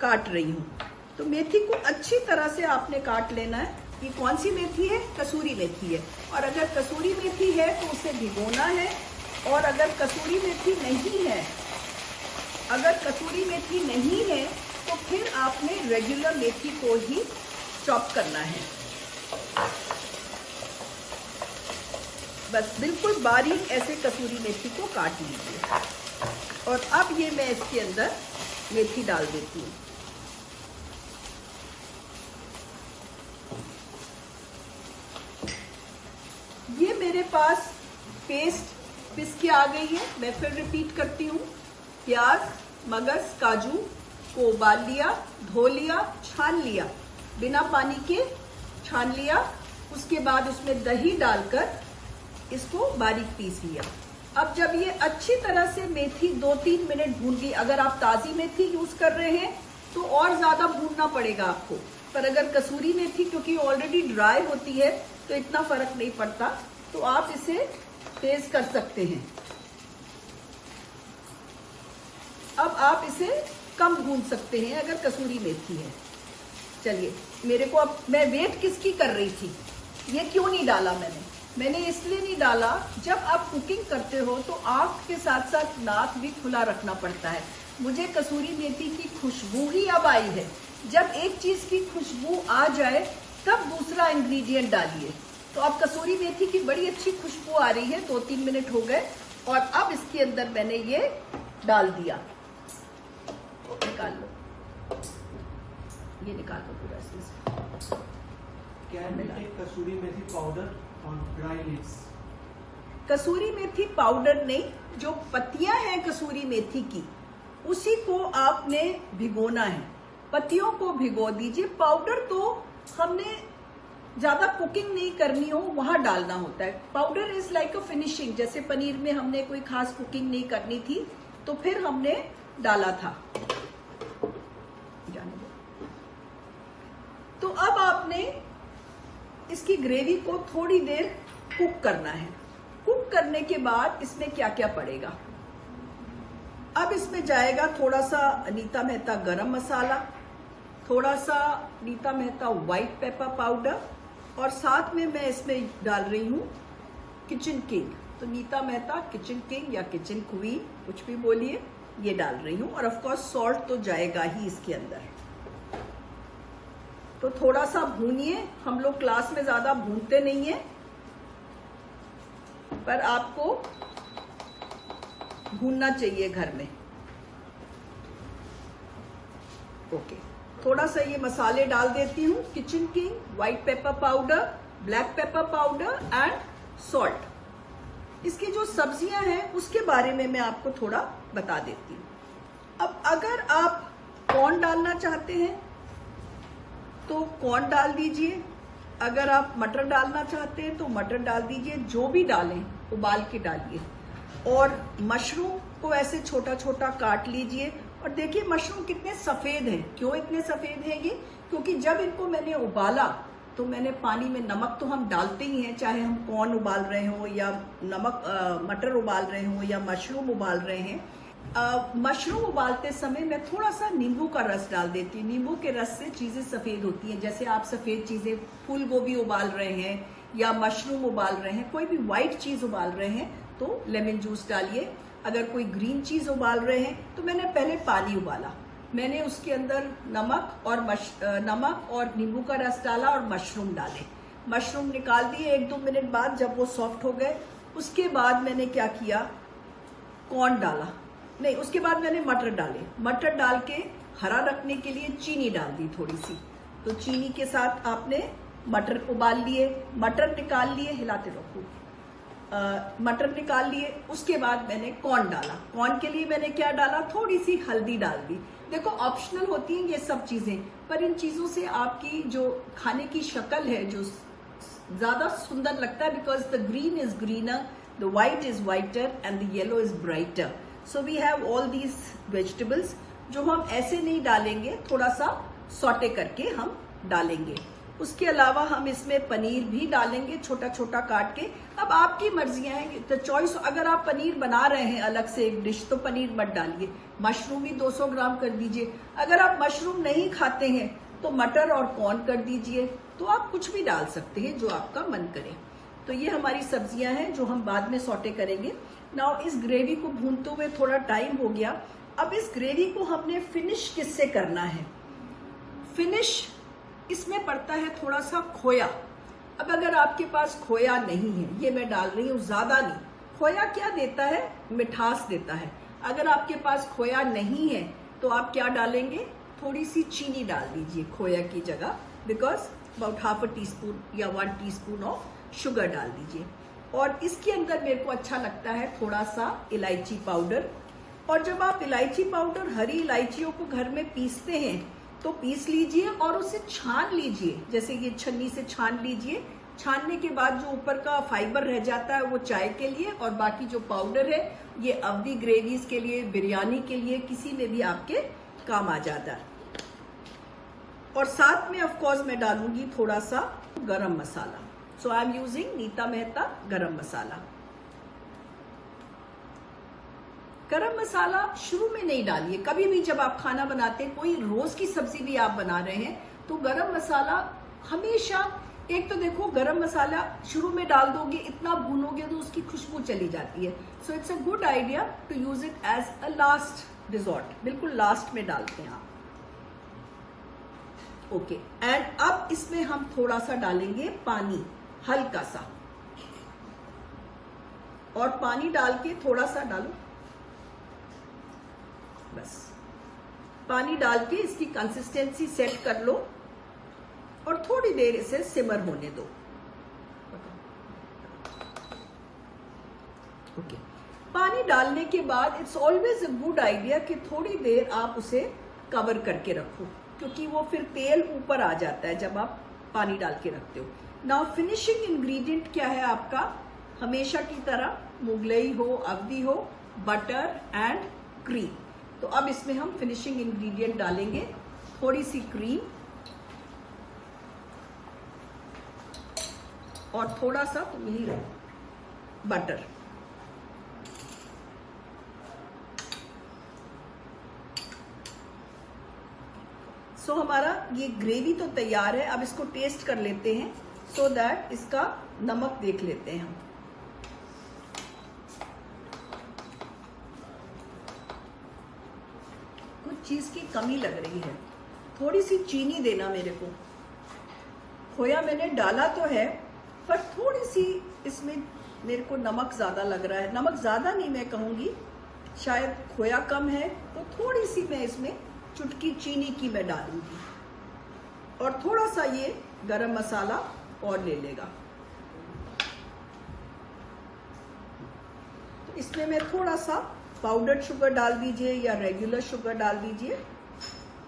काट रही हूँ। तो मेथी को अच्छी तरह से आपने काट लेना है। ये कौन सी मेथी है? कसूरी मेथी है। और अगर कसूरी मेथी है तो उसे भिगोना है, और अगर कसूरी मेथी नहीं है, अगर कसूरी मेथी नहीं है तो फिर आपने रेगुलर मेथी को ही चॉप करना है। बस बिल्कुल बारीक ऐसे कसूरी मेथी को काट लीजिए। और अब ये मैं इसके अंदर मेथी डाल देती हूँ। ये मेरे पास पेस्ट पिस के आ गई है। मैं फिर रिपीट करती हूँ। प्याज, मगज, काजू को उबाल लिया, धो लिया, छान लिया, बिना पानी के छान लिया। उसके बाद उसमें दही डालकर इसको बारीक पीस लिया। अब जब ये अच्छी तरह से मेथी 2-3 मिनट भून गई, अगर आप ताजी मेथी यूज कर रहे हैं तो और ज्यादा भूनना पड़ेगा आपको, पर अगर कसूरी मेथी क्योंकि ऑलरेडी ड्राई होती है तो इतना फर्क नहीं पड़ता, तो आप इसे तेज कर सकते हैं। अब आप इसे कम भून सकते हैं अगर कसूरी मेथी है। चलिए, मेरे को अब मैं वेट किसकी कर रही थी, ये क्यों नहीं डाला मैंने इसलिए नहीं डाला, जब आप कुकिंग करते हो तो आँख के साथ साथ नाक भी खुला रखना पड़ता है। मुझे कसूरी मेथी की खुशबू ही अब आई है। जब एक चीज की खुशबू आ जाए तब दूसरा इंग्रेडिएंट डालिए। तो अब कसूरी मेथी की बड़ी अच्छी खुशबू आ रही है। 2-3 मिनट हो गए और अब इसके अंदर मैंने ये डाल दिया। निकाल लो, ये निकाल लो पूरा इसमें। Can we take kasuri methi powder on dry leaves? Kasuri methi powder नहीं, जो पत्तियां हैं कसूरी मेथी की उसी को आपने भिगोना है। पत्तियों को भिगो दीजिए। पाउडर तो हमने ज्यादा कुकिंग नहीं करनी हो वहां डालना होता है। Powder is like a finishing. जैसे पनीर में हमने कोई खास कुकिंग नहीं करनी थी तो फिर हमने डाला था। तो अब आपने इसकी ग्रेवी को थोड़ी देर कुक करना है। कुक करने के बाद इसमें क्या क्या पड़ेगा, अब इसमें जाएगा थोड़ा सा नीता मेहता गरम मसाला, थोड़ा सा Nita Mehta white pepper powder, और साथ में मैं इसमें डाल रही हूँ किचन किंग। तो नीता मेहता किचन किंग या किचन क्वीन कुछ भी बोलिए, ये डाल रही हूँ। और ऑफ कोर्स सॉल्ट तो जाएगा ही इसके अंदर। तो थोड़ा सा भूनिए। हम लोग क्लास में ज्यादा भूनते नहीं है, पर आपको भूनना चाहिए घर में। ओके, थोड़ा सा ये मसाले डाल देती हूँ, kitchen king, white pepper powder, black pepper powder and salt. इसकी जो सब्जियां हैं उसके बारे में मैं आपको थोड़ा बता देती हूँ। अब अगर आप कॉर्न डालना चाहते हैं तो कॉर्न डाल दीजिए, अगर आप मटर डालना चाहते हैं तो मटर डाल दीजिए, जो भी डालें उबाल के डालिए। और मशरूम को ऐसे छोटा छोटा काट लीजिए। और देखिए मशरूम कितने सफ़ेद हैं। क्यों इतने सफ़ेद हैं ये? क्योंकि जब इनको मैंने उबाला तो मैंने पानी में नमक तो हम डालते ही हैं, चाहे हम कॉर्न उबाल रहे हो या मटर उबाल रहे हो या मशरूम उबाल रहे हैं। मशरूम उबालते समय मैं थोड़ा सा नींबू का रस डाल देती हूँ। नींबू के रस से चीज़ें सफ़ेद होती हैं। जैसे आप सफ़ेद चीज़ें, फूल गोभी उबाल रहे हैं या मशरूम उबाल रहे हैं, कोई भी वाइट चीज़ उबाल रहे हैं तो लेमन जूस डालिए। अगर कोई ग्रीन चीज़ उबाल रहे हैं तो मैंने पहले पानी उबाला, मैंने उसके अंदर नमक और नींबू का रस डाला और मशरूम डाले। मशरूम निकाल दिए 1-2 मिनट बाद, जब वो सॉफ्ट हो गए उसके बाद मैंने क्या किया, कॉर्न डाला, नहीं उसके बाद मैंने मटर डाले। मटर डाल के हरा रखने के लिए चीनी डाल दी थोड़ी सी। तो चीनी के साथ आपने मटर उबाल लिए, मटर निकाल लिए, हिलाते रखो, मटर निकाल लिए। उसके बाद मैंने कॉर्न डाला। कॉर्न के लिए मैंने क्या डाला, थोड़ी सी हल्दी डाल दी। देखो ऑप्शनल होती हैं ये सब चीज़ें, पर इन चीज़ों से आपकी जो खाने की शक्ल है जो ज़्यादा सुंदर लगता है। Because the green is greener, the white is whiter and the yellow is brighter. So we have all these vegetables जो हम ऐसे नहीं डालेंगे, थोड़ा सा सॉटे करके हम डालेंगे। उसके अलावा हम इसमें पनीर भी डालेंगे छोटा छोटा काट के। अब आपकी मर्जियां हैं, तो चॉइस, अगर आप पनीर बना रहे हैं अलग से एक डिश तो पनीर मत डालिए, मशरूम ही 200 ग्राम कर दीजिए। अगर आप मशरूम नहीं खाते हैं तो मटर और कॉर्न कर दीजिए। तो आप कुछ भी डाल सकते हैं जो आपका मन करे। तो ये हमारी सब्जियां हैं जो हम बाद में सॉटे करेंगे। नाउ इस ग्रेवी को भूनते हुए थोड़ा टाइम हो गया। अब इस ग्रेवी को हमने फिनिश किससे करना है? फिनिश इसमें पड़ता है थोड़ा सा खोया। अब अगर आपके पास खोया नहीं है, ये मैं डाल रही हूँ ज़्यादा नहीं। खोया क्या देता है? मिठास देता है। अगर आपके पास खोया नहीं है तो आप क्या डालेंगे? थोड़ी सी चीनी डाल दीजिए खोया की जगह। बिकॉज अबाउट ½ टीस्पून या 1 टीस्पून ऑफ शुगर डाल दीजिए। और इसके अंदर मेरे को अच्छा लगता है थोड़ा सा इलायची पाउडर। और जब आप इलायची पाउडर, हरी इलायचियों को घर में पीसते हैं तो पीस लीजिए और उसे छान लीजिए। जैसे ये छन्नी से छान लीजिए। छानने के बाद जो ऊपर का फाइबर रह जाता है वो चाय के लिए, और बाकी जो पाउडर है ये अवधी ग्रेवीज के लिए, बिरयानी के लिए, किसी में भी आपके काम आ जाता है। और साथ में ऑफ कोर्स मैं डालूंगी थोड़ा सा garam masala. So I am using Nita Mehta garam masala. गरम मसाला शुरू में नहीं डालिए कभी भी। जब आप खाना बनाते हैं, कोई रोज की सब्जी भी आप बना रहे हैं, तो गरम मसाला हमेशा, एक तो देखो गरम मसाला शुरू में डाल दोगे, इतना भूनोगे तो उसकी खुशबू चली जाती है। So it's a good idea to use it as a last resort. बिल्कुल लास्ट में डालते हैं आप। ओके, एंड अब इसमें हम थोड़ा सा डालेंगे पानी, हल्का सा। और पानी डाल के थोड़ा सा डालो, बस पानी डाल के इसकी कंसिस्टेंसी सेट कर लो और थोड़ी देर इसे सिमर होने दो। ओके, पानी डालने के बाद it's always a good idea कि थोड़ी देर आप उसे कवर करके रखो, क्योंकि वो फिर तेल ऊपर आ जाता है जब आप पानी डाल के रखते हो। नाउ फिनिशिंग इंग्रेडिएंट क्या है आपका? हमेशा की तरह मुगलई हो, अवधी हो, बटर एंड क्रीम। तो अब इसमें हम फिनिशिंग इंग्रेडिएंट डालेंगे, थोड़ी सी क्रीम और थोड़ा सा बटर। सो हमारा ये ग्रेवी तो तैयार है। अब इसको टेस्ट कर लेते हैं, सो दैट इसका नमक देख लेते हैं हम। चीज की कमी लग रही है, थोड़ी सी चीनी देना मेरे को। खोया मैंने डाला तो है, पर थोड़ी सी इसमें मेरे को नमक ज़्यादा लग रहा है। नमक ज़्यादा नहीं मैं कहूँगी, शायद खोया कम है, तो थोड़ी सी मैं इसमें चुटकी चीनी की मैं डालूंगी और थोड़ा सा ये गरम मसाला और ले लेगा। तो इसमें मैं थोड़ा सा पाउडर्ड शुगर डाल दीजिए या रेगुलर शुगर डाल दीजिए,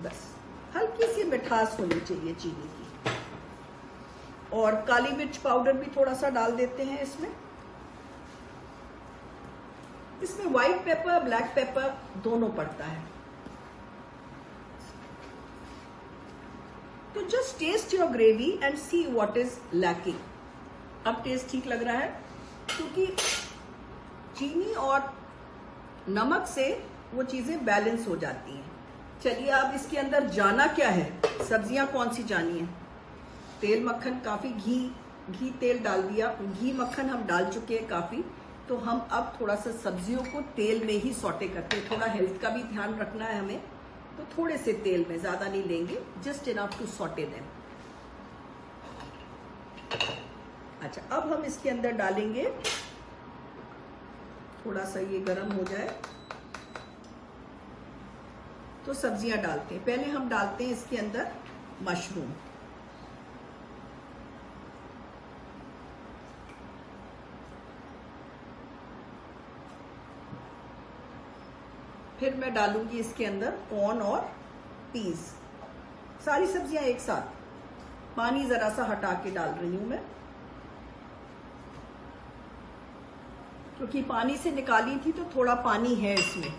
बस हल्की सी मिठास होनी चाहिए चीनी की। और काली मिर्च पाउडर भी थोड़ा सा डाल देते हैं इसमें। इसमें व्हाइट पेपर ब्लैक पेपर दोनों पड़ता है। तो just taste your gravy and see what is lacking. अब टेस्ट ठीक लग रहा है क्योंकि चीनी और नमक से वो चीजें बैलेंस हो जाती हैं। चलिए अब इसके अंदर जाना क्या है, सब्जियां कौन सी जानी है। तेल मक्खन काफी घी तेल डाल दिया, घी मक्खन हम डाल चुके हैं काफी। तो हम अब थोड़ा सा सब्जियों को तेल में ही सॉटे करते हैं। थोड़ा हेल्थ का भी ध्यान रखना है हमें, तो थोड़े से तेल में, ज्यादा नहीं लेंगे, just enough to saute them. अच्छा, अब हम इसके अंदर डालेंगे, थोड़ा सा ये गरम हो जाए तो सब्जियां डालते हैं। पहले हम डालते हैं इसके अंदर मशरूम। फिर मैं डालूंगी इसके अंदर कॉर्न और पीस, सारी सब्जियां एक साथ। पानी जरा सा हटा के डाल रही हूं मैं, क्योंकि पानी से निकाली थी तो थोड़ा पानी है इसमें।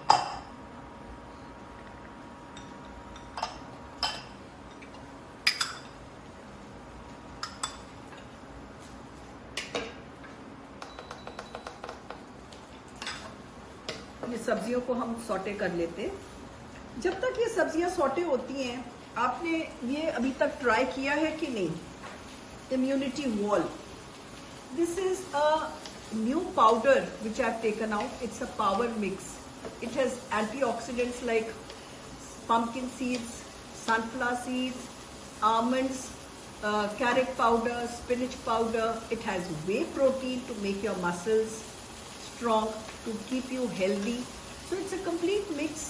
ये सब्जियों को हम सॉटे कर लेते हैं। जब तक ये सब्जियां सॉटे होती हैं, आपने ये अभी तक ट्राई किया है कि नहीं, immunity wall. This is a new powder which I have taken out. It's a power mix. It has antioxidants like pumpkin seeds, sunflower seeds, almonds, carrot powder, spinach powder. It has whey protein to make your muscles strong, to keep you healthy. So it's a complete mix.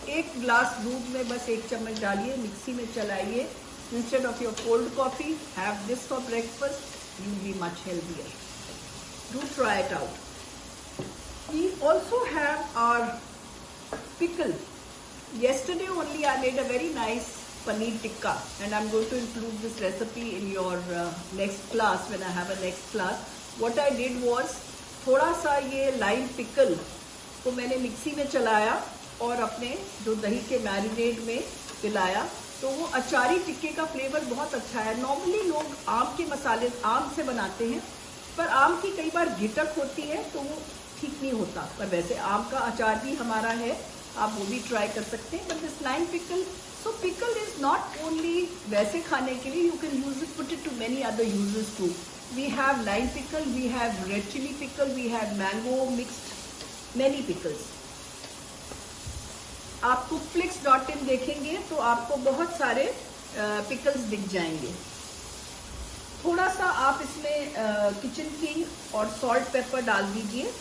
एक glass दूध में बस 1 चम्मच डालिए, mixie में चलाइए। Instead of your cold coffee, have this for breakfast. You'll be much healthier. Do try it out. We also have our pickle. Yesterday only I made a very nice paneer tikka, and I'm going to include this recipe in your next class when I have a next class. What I did was, थोड़ा सा ये lime pickle को मैंने mixie में चलाया और अपने जो दही के मैरिनेड में मिलाया, तो वो अचारी टिक्के का फ्लेवर बहुत अच्छा है। नॉर्मली लोग आम के मसाले आम से बनाते हैं, पर आम की कई बार गिटक होती है तो वो ठीक नहीं होता। पर वैसे आम का अचार भी हमारा है, आप वो भी ट्राई कर सकते हैं। But this lime pickle, so pickle is not only वैसे खाने के लिए, you can use it, put it to many other uses too. We have lime pickle, we have red chili pickle, we have mango mixed, many pickles. आप cookflix.in देखेंगे तो आपको बहुत सारे पिकल्स दिख जाएंगे। थोड़ा सा आप इसमें किचन किंग और सॉल्ट पेपर डाल दीजिए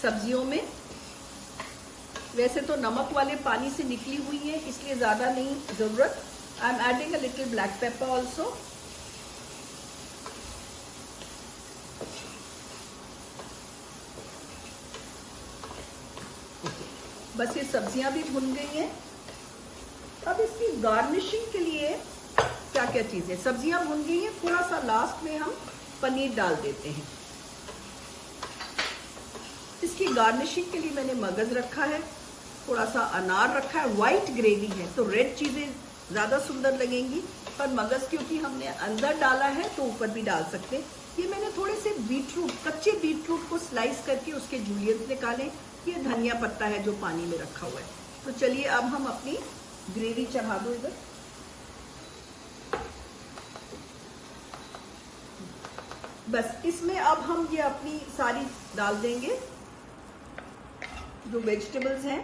सब्जियों में। वैसे तो नमक वाले पानी से निकली हुई है, इसलिए ज्यादा नहीं जरूरत। I'm adding a little black pepper also. बस ये सब्जियां भी भुन गई हैं। अब इसकी गार्निशिंग के लिए क्या क्या चीजें, सब्जियां भुन गई हैं, थोड़ा सा लास्ट में हम पनीर डाल देते हैं। इसकी गार्निशिंग के लिए मैंने मगज रखा है, थोड़ा सा अनार रखा है। व्हाइट ग्रेवी है तो रेड चीजें ज्यादा सुंदर लगेंगी, पर मगज क्योंकि हमने अंदर डाला है तो ऊपर भी डाल सकते हैं। ये मैंने थोड़े से बीटरूट, कच्चे बीटरूट को स्लाइस करके उसके जूलियंस निकाले। ये धनिया पत्ता है जो पानी में रखा हुआ है। तो चलिए अब हम अपनी ग्रेवी चढ़ा दो इधर। बस इसमें अब हम ये अपनी सारी डाल देंगे जो वेजिटेबल्स हैं।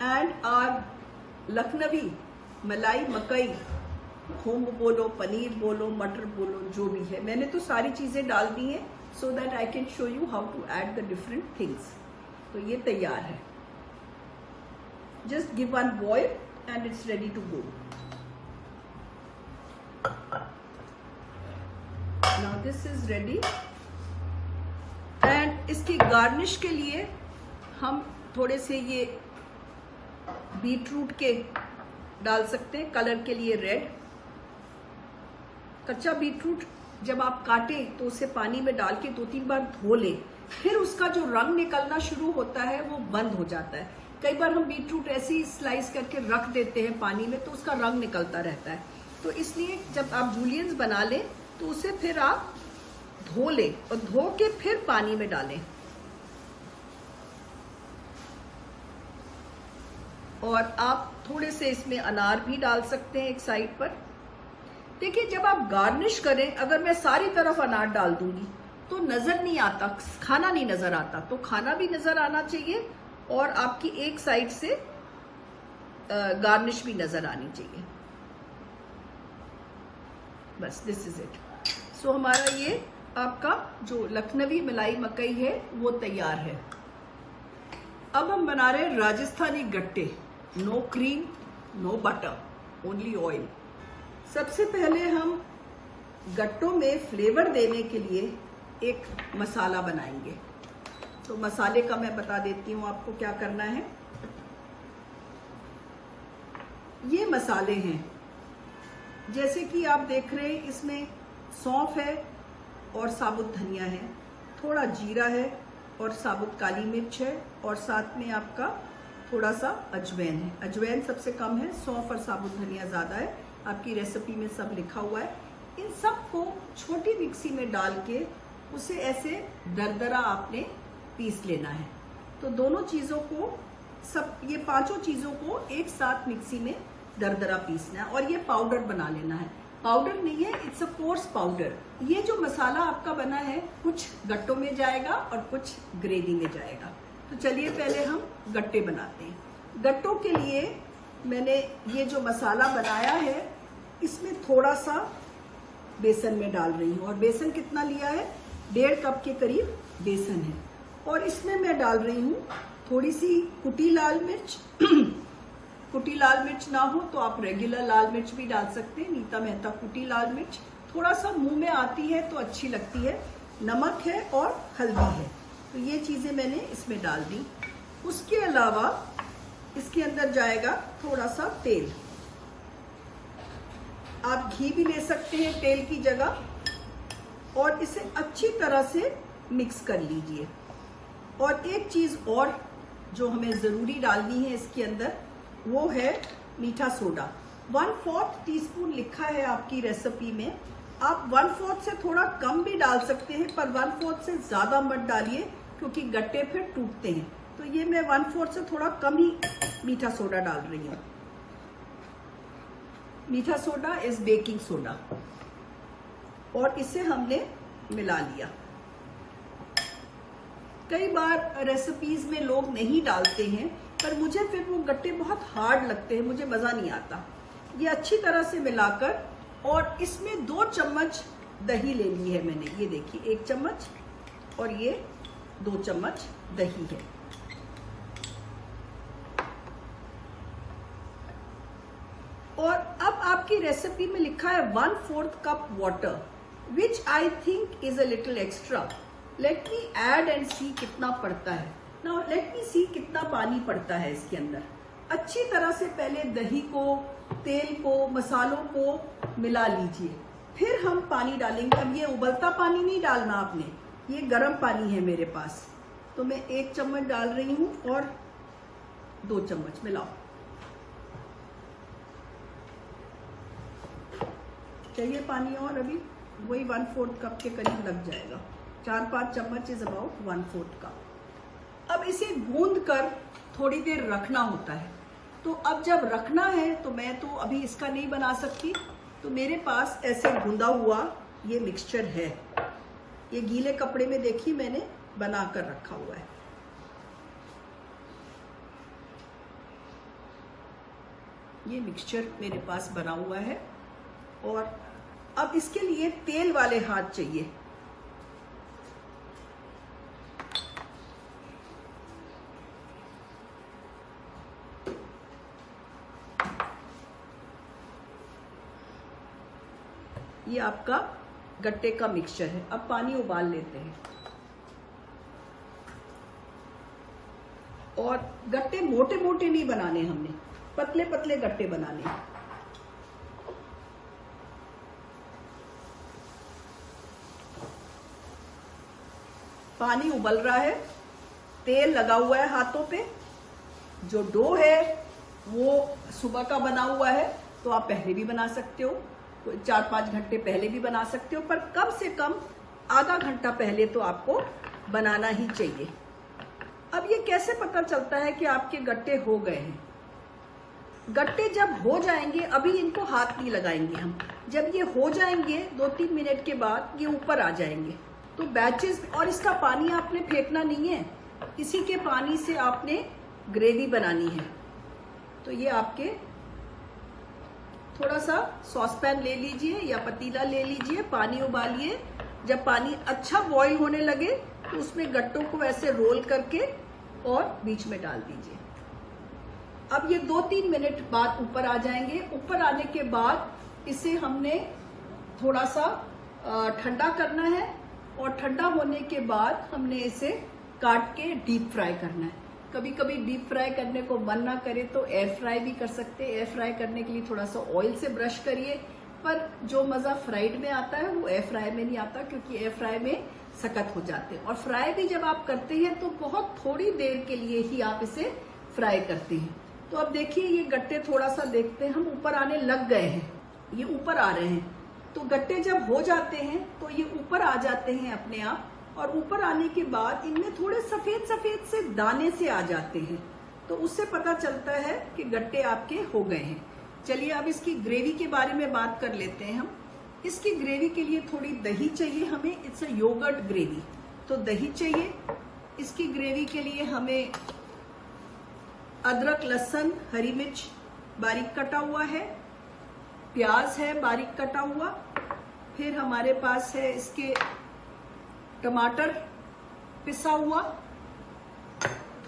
एंड आर लखनवी मलाई मकई खोम्ब बोलो, पनीर बोलो, मटर बोलो, जो भी है। मैंने तो सारी चीज़ें डाल दी हैं so that I can show you how to add the different things. तो ये तैयार है। Just give one boil and it's ready to go. Now this is ready. And इसकी गार्निश के लिए हम थोड़े से ये बीट रूट के डाल सकते हैं, कलर के लिए रेड। कच्चा बीट रूट जब आप काटें तो उसे पानी में डाल के 2-3 बार धो लें, फिर उसका जो रंग निकलना शुरू होता है वो बंद हो जाता है। कई बार हम बीट रूट ऐसे ही स्लाइस करके रख देते हैं पानी में तो उसका रंग निकलता रहता है। तो इसलिए जब आप जूलियंस बना लें तो उसे फिर आप धो लें और धो के फिर पानी में डालें। और आप थोड़े से इसमें अनार भी डाल सकते हैं एक साइड पर। देखिए, जब आप गार्निश करें, अगर मैं सारी तरफ अनार डाल दूंगी तो नजर नहीं आता, खाना नहीं नजर आता। तो खाना भी नजर आना चाहिए और आपकी एक साइड से गार्निश भी नजर आनी चाहिए। बस दिस इज इट। सो हमारा ये आपका जो लखनवी मलाई मकई है वो तैयार है। अब हम बना रहे हैं राजस्थानी गट्टे। No cream, no butter, only oil. सबसे पहले हम गट्टों में फ्लेवर देने के लिए एक मसाला बनाएंगे। तो मसाले का मैं बता देती हूँ आपको क्या करना है। ये मसाले हैं, जैसे कि आप देख रहे हैं, इसमें सौंफ है और साबुत धनिया है, थोड़ा जीरा है और साबुत काली मिर्च है और साथ में आपका थोड़ा सा अजवैन है। अजवैन सबसे कम है, सौंफ और साबुत धनिया ज़्यादा है। आपकी रेसिपी में सब लिखा हुआ है। इन सब को छोटी मिक्सी में डाल के उसे ऐसे दरदरा आपने पीस लेना है। तो दोनों चीज़ों को, सब ये पांचों चीज़ों को एक साथ मिक्सी में दरदरा पीसना है और ये पाउडर बना लेना है। पाउडर नहीं है, इट्स अ कोर्स पाउडर। ये जो मसाला आपका बना है कुछ गट्टों में जाएगा और कुछ ग्रेवी में जाएगा। तो चलिए पहले हम गट्टे बनाते हैं। गट्टों के लिए मैंने ये जो मसाला बनाया है इसमें थोड़ा सा बेसन में डाल रही हूँ। और बेसन कितना लिया है? 1.5 कप के करीब बेसन है। और इसमें मैं डाल रही हूँ थोड़ी सी कुटी लाल मिर्च। कुटी लाल मिर्च ना हो तो आप रेगुलर लाल मिर्च भी डाल सकते हैं। नीता मेहता कुटी लाल मिर्च थोड़ा सा मुंह में आती है तो अच्छी लगती है। नमक है और हल्दी है। तो ये चीज़ें मैंने इसमें डाल दी। उसके अलावा इसके अंदर जाएगा थोड़ा सा तेल। आप घी भी ले सकते हैं तेल की जगह। और इसे अच्छी तरह से मिक्स कर लीजिए। और एक चीज़ और जो हमें ज़रूरी डालनी है इसके अंदर, वो है मीठा सोडा। 1/4 टीस्पून लिखा है आपकी रेसिपी में। आप 1/4 से थोड़ा कम भी डाल सकते हैं, पर 1/4 से ज़्यादा मत डालिए क्योंकि गट्टे फिर टूटते हैं। तो ये मैं 1/4 से थोड़ा कम ही मीठा सोडा डाल रही हूँ। मीठा सोडा इज बेकिंग सोडा। और इसे हमने मिला लिया। कई बार रेसिपीज में लोग नहीं डालते हैं, पर मुझे फिर वो गट्टे बहुत हार्ड लगते हैं, मुझे मज़ा नहीं आता। ये अच्छी तरह से मिलाकर, और इसमें 2 चम्मच दही ले ली है मैंने। ये देखिए 1 चम्मच और ये 2 चम्मच दही है। और अब आपकी रेसिपी में लिखा है 1/4 cup water, which I think is a little extra. Let me add and see कितना पड़ता है। नाउ लेट मी सी कितना पानी पड़ता है इसके अंदर। अच्छी तरह से पहले दही को, तेल को, मसालों को मिला लीजिए, फिर हम पानी डालेंगे। अब ये उबलता पानी नहीं डालना आपने, ये गर्म पानी है मेरे पास। तो मैं 1 चम्मच डाल रही हूँ और 2 चम्मच मिलाओ। चाहिए पानी और अभी वही 1/4 कप के करीब लग जाएगा। 4-5 चम्मच इज अबाउट 1/4 कप। अब इसे गूंद कर थोड़ी देर रखना होता है। तो अब जब रखना है तो मैं तो अभी इसका नहीं बना सकती, तो मेरे पास ऐसे गूंदा हुआ ये मिक्सचर है। ये गीले कपड़े में देखिए मैंने बना कर रखा हुआ है। ये मिक्सचर मेरे पास बना हुआ है। और अब इसके लिए तेल वाले हाथ चाहिए। ये आपका गट्टे का मिक्सचर है। अब पानी उबाल लेते हैं और गट्टे मोटे मोटे नहीं बनाने, हमने पतले पतले गट्टे बनाने हैं। पानी उबल रहा है, तेल लगा हुआ है हाथों पे। जो डो है वो सुबह का बना हुआ है, तो आप पहले भी बना सकते हो, 4-5 घंटे पहले भी बना सकते हो, पर कम से कम आधा घंटा पहले तो आपको बनाना ही चाहिए। अब ये कैसे पता चलता है कि आपके गट्टे हो गए हैं? गट्टे जब हो जाएंगे, अभी इनको हाथ नहीं लगाएंगे हम, जब ये हो जाएंगे 2-3 मिनट के बाद ये ऊपर आ जाएंगे। तो बैचेस, और इसका पानी आपने फेंकना नहीं है, इसी के पानी से आपने ग्रेवी बनानी है। तो ये आपके थोड़ा सा सॉसपैन ले लीजिए या पतीला ले लीजिए, पानी उबालिए। जब पानी अच्छा बॉईल होने लगे तो उसमें गट्टों को ऐसे रोल करके और बीच में डाल दीजिए। अब ये 2-3 मिनट बाद ऊपर आ जाएंगे। ऊपर आने के बाद इसे हमने थोड़ा सा ठंडा करना है, और ठंडा होने के बाद हमने इसे काट के डीप फ्राई करना है। कभी कभी डीप फ्राई करने को मन ना करे तो एयर फ्राई भी कर सकते हैं। एयर फ्राई करने के लिए थोड़ा सा ऑयल से ब्रश करिए, पर जो मज़ा फ्राइड में आता है वो एयर फ्राई में नहीं आता, क्योंकि एयर फ्राई में सख्त हो जाते हैं। और फ्राई भी जब आप करते हैं तो बहुत थोड़ी देर के लिए ही आप इसे फ्राई करते हैं। तो अब देखिए ये गट्टे थोड़ा सा देखते हैं हम, ऊपर आने लग गए हैं, ये ऊपर आ रहे हैं। तो गट्टे जब हो जाते हैं तो ये ऊपर आ जाते हैं अपने आप, और ऊपर आने के बाद इनमें थोड़े सफेद सफेद से दाने से आ जाते हैं, तो उससे पता चलता है कि गट्टे आपके हो गए हैं। चलिए अब इसकी ग्रेवी के बारे में बात कर लेते हैं हम। इसकी ग्रेवी के लिए थोड़ी दही चाहिए हमें, इट्स अ योगर्ट ग्रेवी, तो दही चाहिए। इसकी ग्रेवी के लिए हमें अदरक, लहसुन, हरी मिर्च बारीक कटा हुआ है, प्याज है बारीक कटा हुआ, फिर हमारे पास है इसके टमाटर पिसा हुआ,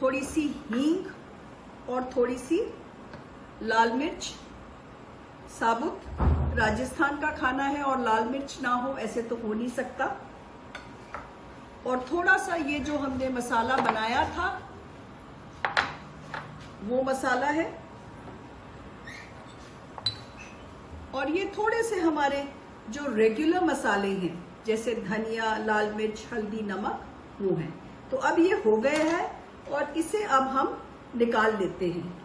थोड़ी सी हींग और थोड़ी सी लाल मिर्च साबुत। राजस्थान का खाना है और लाल मिर्च ना हो ऐसे तो हो नहीं सकता। और थोड़ा सा ये जो हमने मसाला बनाया था वो मसाला है, और ये थोड़े से हमारे जो रेगुलर मसाले हैं जैसे धनिया, लाल मिर्च, हल्दी, नमक, वो हैं। तो अब ये हो गए हैं और इसे अब हम निकाल लेते हैं।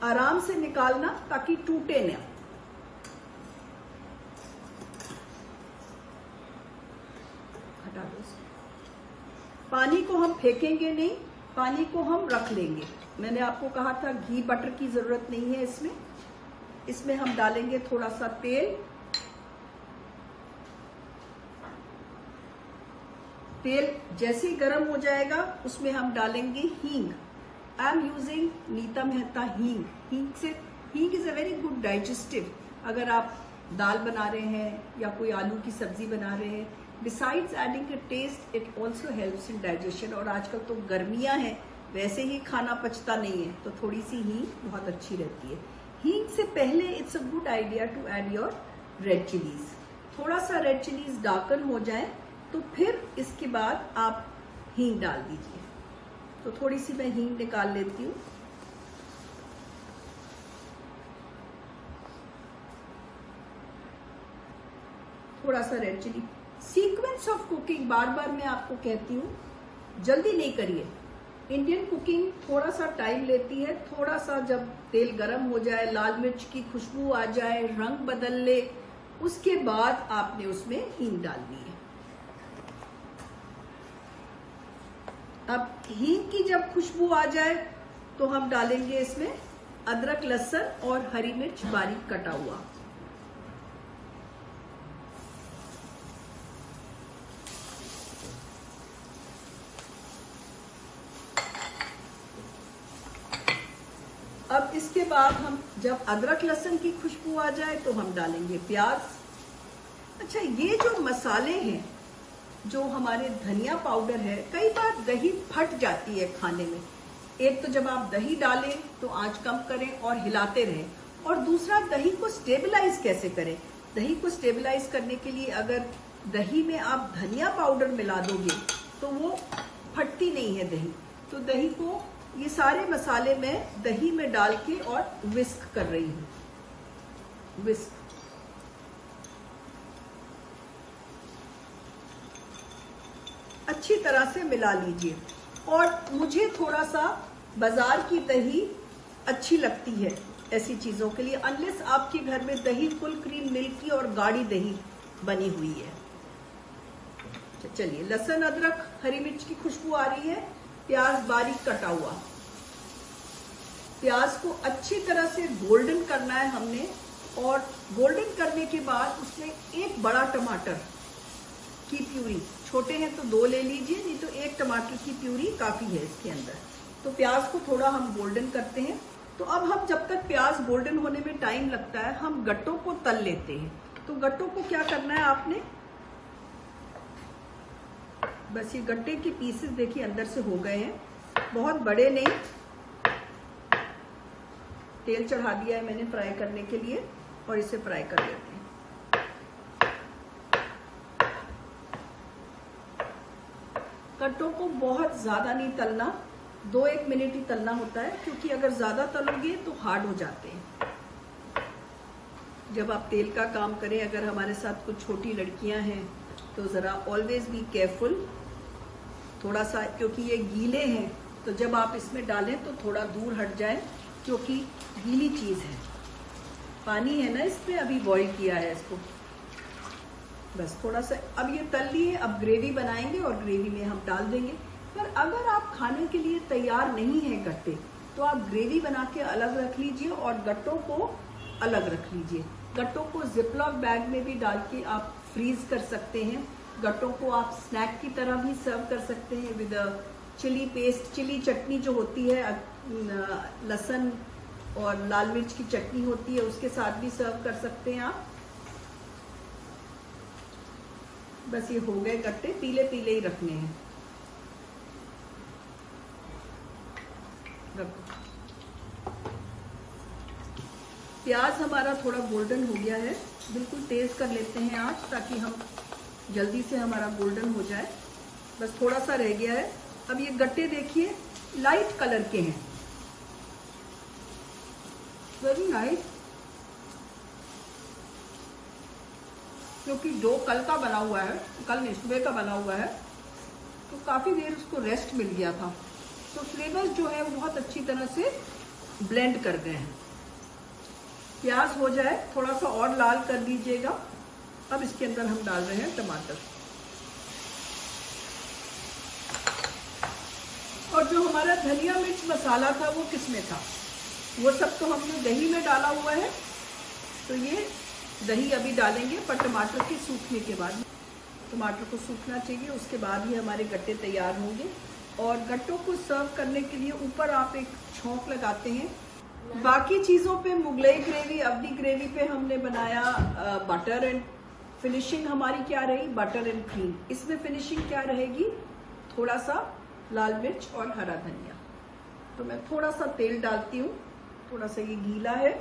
आराम से निकालना ताकि टूटे ना। हटा दो। पानी को हम फेंकेंगे नहीं, पानी को हम रख लेंगे। मैंने आपको कहा था घी बटर की जरूरत नहीं है इसमें। इसमें हम डालेंगे थोड़ा सा तेल। तेल जैसे ही गर्म हो जाएगा उसमें हम डालेंगे हींग। I am using Nita Mehta hing. Hing is a very good digestive. अगर आप दाल बना रहे हैं या कोई आलू की सब्जी बना रहे हैं, besides adding a taste, it also helps in digestion. और आजकल तो गर्मियां हैं, वैसे ही खाना पचता नहीं है, तो थोड़ी सी हींग बहुत अच्छी रहती है। हींग से पहले it's a good idea to add your red chillies. थोड़ा सा रेड चिलीज डार्कन हो जाए तो फिर इसके बाद आप हींग डाल दीजिए। तो थोड़ी सी मैं हींग निकाल लेती हूँ। थोड़ा सा red chilli. Sequence of cooking बार बार मैं आपको कहती हूँ, जल्दी नहीं करिए। इंडियन कुकिंग थोड़ा सा टाइम लेती है। थोड़ा सा जब तेल गरम हो जाए, लाल मिर्च की खुशबू आ जाए, रंग बदल ले, उसके बाद आपने उसमें हींग डालनी है। अब हींग की जब खुशबू आ जाए तो हम डालेंगे इसमें अदरक, लहसुन और हरी मिर्च बारीक कटा हुआ। अब इसके बाद हम जब अदरक लहसुन की खुशबू आ जाए तो हम डालेंगे प्याज। अच्छा, ये जो मसाले हैं, जो हमारे धनिया पाउडर है, कई बार दही फट जाती है खाने में। एक तो जब आप दही डालें तो आंच कम करें और हिलाते रहें, और दूसरा दही को स्टेबलाइज कैसे करें। दही को स्टेबलाइज करने के लिए अगर दही में आप धनिया पाउडर मिला दोगे तो वो फटती नहीं है दही। तो दही को, ये सारे मसाले मैं दही में डाल के और विस्क कर रही हूँ। विस्क अच्छी तरह से मिला लीजिए। और मुझे थोड़ा सा बाजार की दही अच्छी लगती है ऐसी चीजों के लिए, अनलेस आपके घर में दही फुल क्रीम मिल्की और गाढ़ी दही बनी हुई है। चलिए, लहसुन अदरक हरी मिर्च की खुशबू आ रही है, प्याज बारीक कटा हुआ। प्याज को अच्छी तरह से गोल्डन करना है हमने, और गोल्डन करने के बाद उसमें एक बड़ा टमाटर की प्यूरी, छोटे हैं तो 2 ले लीजिए, नहीं तो 1 टमाटर की प्यूरी काफी है इसके अंदर। तो प्याज को थोड़ा हम गोल्डन करते हैं। तो अब हम, जब तक प्याज गोल्डन होने में टाइम लगता है, हम गट्टों को तल लेते हैं। तो गट्टों को क्या करना है आपने, बस ये गट्टे के पीसेस देखिए अंदर से हो गए हैं, बहुत बड़े नहीं। तेल चढ़ा दिया है मैंने फ्राई करने के लिए, और इसे फ्राई कर लेते हैं। गट्टों को बहुत ज्यादा नहीं तलना, 2-1 मिनट ही तलना होता है, क्योंकि अगर ज्यादा तलोगे तो हार्ड हो जाते हैं। जब आप तेल का काम करें, अगर हमारे साथ कुछ छोटी लड़कियां हैं तो जरा ऑलवेज बी केयरफुल थोड़ा सा, क्योंकि ये गीले हैं। तो जब आप इसमें डालें तो थोड़ा दूर हट जाएं, क्योंकि गीली चीज है, पानी है ना इसमें, अभी बॉईल किया है इसको। बस थोड़ा सा, अब ये तल लिए, अब ग्रेवी बनाएंगे और ग्रेवी में हम डाल देंगे। पर अगर आप खाने के लिए तैयार नहीं है गट्टे, तो आप ग्रेवी बना के अलग रख लीजिए और गट्टों को अलग रख लीजिए। गट्टों को जिपलॉक बैग में भी डाल के आप फ्रीज कर सकते हैं। गट्टों को आप स्नैक की तरह भी सर्व कर सकते हैं विद चिली पेस्ट, चिली चटनी जो होती है, लहसुन और लाल मिर्च की चटनी होती है, उसके साथ भी सर्व कर सकते हैं आप। बस ये हो गए गट्टे, पीले पीले ही रखने हैं। रखो। प्याज हमारा थोड़ा गोल्डन हो गया है, बिल्कुल तेज कर लेते हैं आंच, ताकि हम जल्दी से हमारा गोल्डन हो जाए। बस थोड़ा सा रह गया है। अब ये गट्टे देखिए लाइट कलर के हैं, वेरी नाइस, क्योंकि डो कल का बना हुआ है, कल नहीं सुबह का बना हुआ है, तो काफी देर उसको रेस्ट मिल गया था। तो फ्लेवर्स जो है वो बहुत अच्छी तरह से ब्लेंड कर गए हैं। प्याज हो जाए, थोड़ा सा और लाल कर दीजिएगा। अब इसके अंदर हम डाल रहे हैं टमाटर, और जो हमारा धनिया मिर्च मसाला था वो किसमें था, वो सब तो हमने दही में डाला हुआ है। तो ये दही अभी डालेंगे, पर टमाटर के सूखने के बाद, टमाटर को सूखना चाहिए, उसके बाद ही हमारे गट्टे तैयार होंगे। और गट्टों को सर्व करने के लिए ऊपर आप एक छौंक लगाते हैं। बाकी चीज़ों पे, मुगलई ग्रेवी, अवधी ग्रेवी पे हमने बनाया बटर एंड, फिनिशिंग हमारी क्या रही, बटर एंड क्रीम। इसमें फिनिशिंग क्या रहेगी, थोड़ा सा लाल मिर्च और हरा धनिया। तो मैं थोड़ा सा तेल डालती हूँ, थोड़ा सा ये गीला है।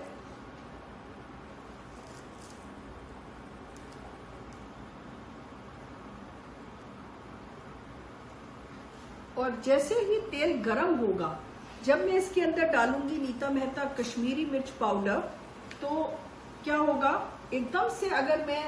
और जैसे ही तेल गरम होगा, जब मैं इसके अंदर डालूंगी नीता मेहता कश्मीरी मिर्च पाउडर, तो क्या होगा, एकदम से अगर मैं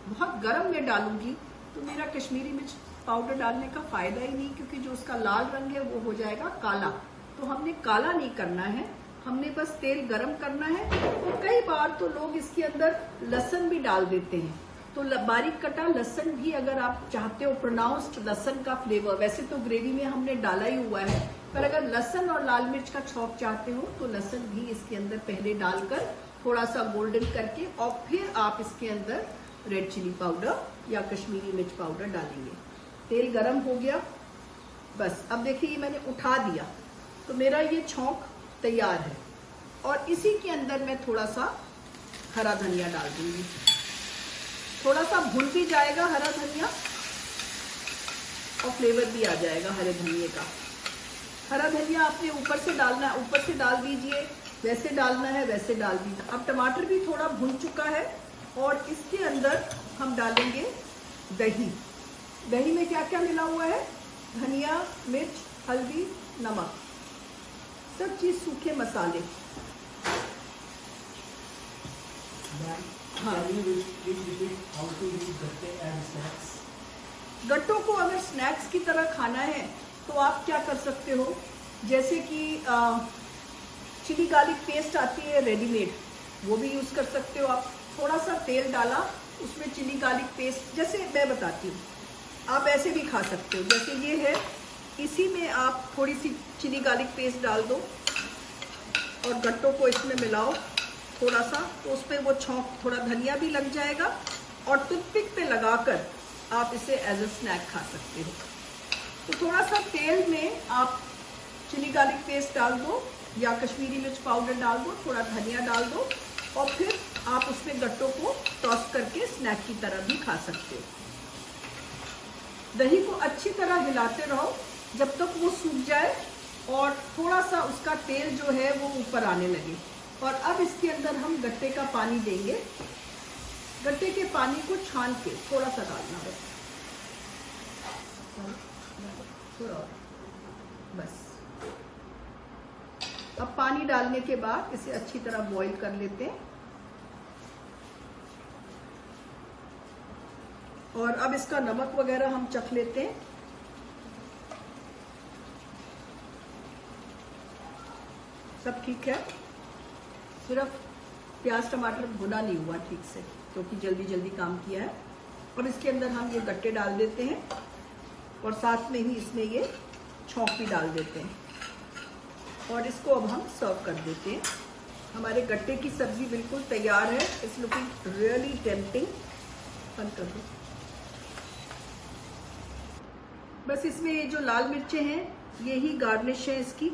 बहुत गरम में डालूंगी तो मेरा कश्मीरी मिर्च पाउडर डालने का फायदा ही नहीं, क्योंकि जो उसका लाल रंग है वो हो जाएगा काला। तो हमने काला नहीं करना है, हमने बस तेल गरम करना है। और कई बार तो लोग इसके अंदर लहसुन भी डाल देते हैं, तो बारीक कटा लहसुन भी अगर आप चाहते हो, प्रोनाउंस्ड लहसुन का फ्लेवर, वैसे तो ग्रेवी में हमने डाला ही हुआ है, पर अगर लहसुन और लाल मिर्च का छौंक चाहते हो तो लहसुन भी इसके अंदर पहले डालकर थोड़ा सा गोल्डन करके, और फिर आप इसके अंदर रेड चिली पाउडर या कश्मीरी मिर्च पाउडर डालेंगे। तेल गरम हो गया, बस अब देखिए ये मैंने उठा दिया, तो मेरा ये छौंक तैयार है। और इसी के अंदर मैं थोड़ा सा हरा धनिया डाल दूंगी। थोड़ा सा भुन भी जाएगा हरा धनिया और फ्लेवर भी आ जाएगा हरे धनिये का। हरा धनिया आपने ऊपर से डालना है, ऊपर से डाल दीजिए, वैसे डालना है वैसे डाल दीजिए। अब टमाटर भी थोड़ा भुन चुका है और इसके अंदर हम डालेंगे दही। दही में क्या क्या मिला हुआ है? धनिया, मिर्च, हल्दी, नमक, सब चीज सूखे मसाले। हाँ, गट्टों को अगर स्नैक्स की तरह खाना है तो आप क्या कर सकते हो, जैसे कि चिली गार्लिक पेस्ट आती है रेडीमेड, वो भी यूज़ कर सकते हो आप। थोड़ा सा तेल डाला, उसमें चिली गार्लिक पेस्ट, जैसे मैं बताती हूँ, आप ऐसे भी खा सकते हो। जैसे ये है, इसी में आप थोड़ी सी चिली गार्लिक पेस्ट डाल दो और गट्टों को इसमें मिलाओ थोड़ा सा, तो उसमें वो छौंक, थोड़ा धनिया भी लग जाएगा और टूथपिक पे लगाकर आप इसे एज अ स्नैक खा सकते हो। तो थोड़ा सा तेल में आप चिली गार्लिक पेस्ट डाल दो या कश्मीरी मिर्च पाउडर डाल दो, थोड़ा धनिया डाल दो और फिर आप उसमें गट्टों को टॉस करके स्नैक की तरह भी खा सकते हो। दही को अच्छी तरह हिलाते रहो जब तक वो सूख जाए और थोड़ा सा उसका तेल जो है वो ऊपर आने लगे। और अब इसके अंदर हम गट्टे का पानी देंगे। गट्टे के पानी को छान के थोड़ा सा डालना है, थोड़ा और, बस। अब पानी डालने के बाद इसे अच्छी तरह बॉईल कर लेते हैं। और अब इसका नमक वगैरह हम चख लेते हैं। सब ठीक है, सिर्फ प्याज टमाटर भुना नहीं हुआ ठीक से, क्योंकि जल्दी जल्दी काम किया है। और इसके अंदर हम ये गट्टे डाल देते हैं और साथ में ही इसमें ये छौंक भी डाल देते हैं और इसको अब हम सर्व कर देते हैं। हमारे गट्टे की सब्जी बिल्कुल तैयार है। It's looking really tempting. बंद कर दो। बस इसमें ये जो लाल मिर्चें हैं, ये ही गार्निश है इसकी।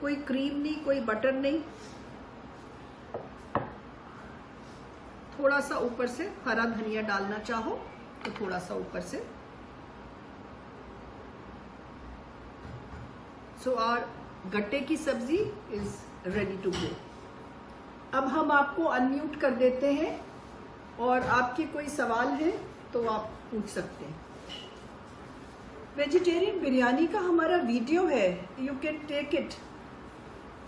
कोई क्रीम नहीं, कोई बटर नहीं। थोड़ा सा ऊपर से हरा धनिया डालना चाहो तो थोड़ा सा ऊपर से। सो आवर गट्टे की सब्जी इज रेडी टू गो। अब हम आपको अनम्यूट कर देते हैं और आपके कोई सवाल है तो आप पूछ सकते हैं। वेजिटेरियन बिरयानी का हमारा वीडियो है, you can take it,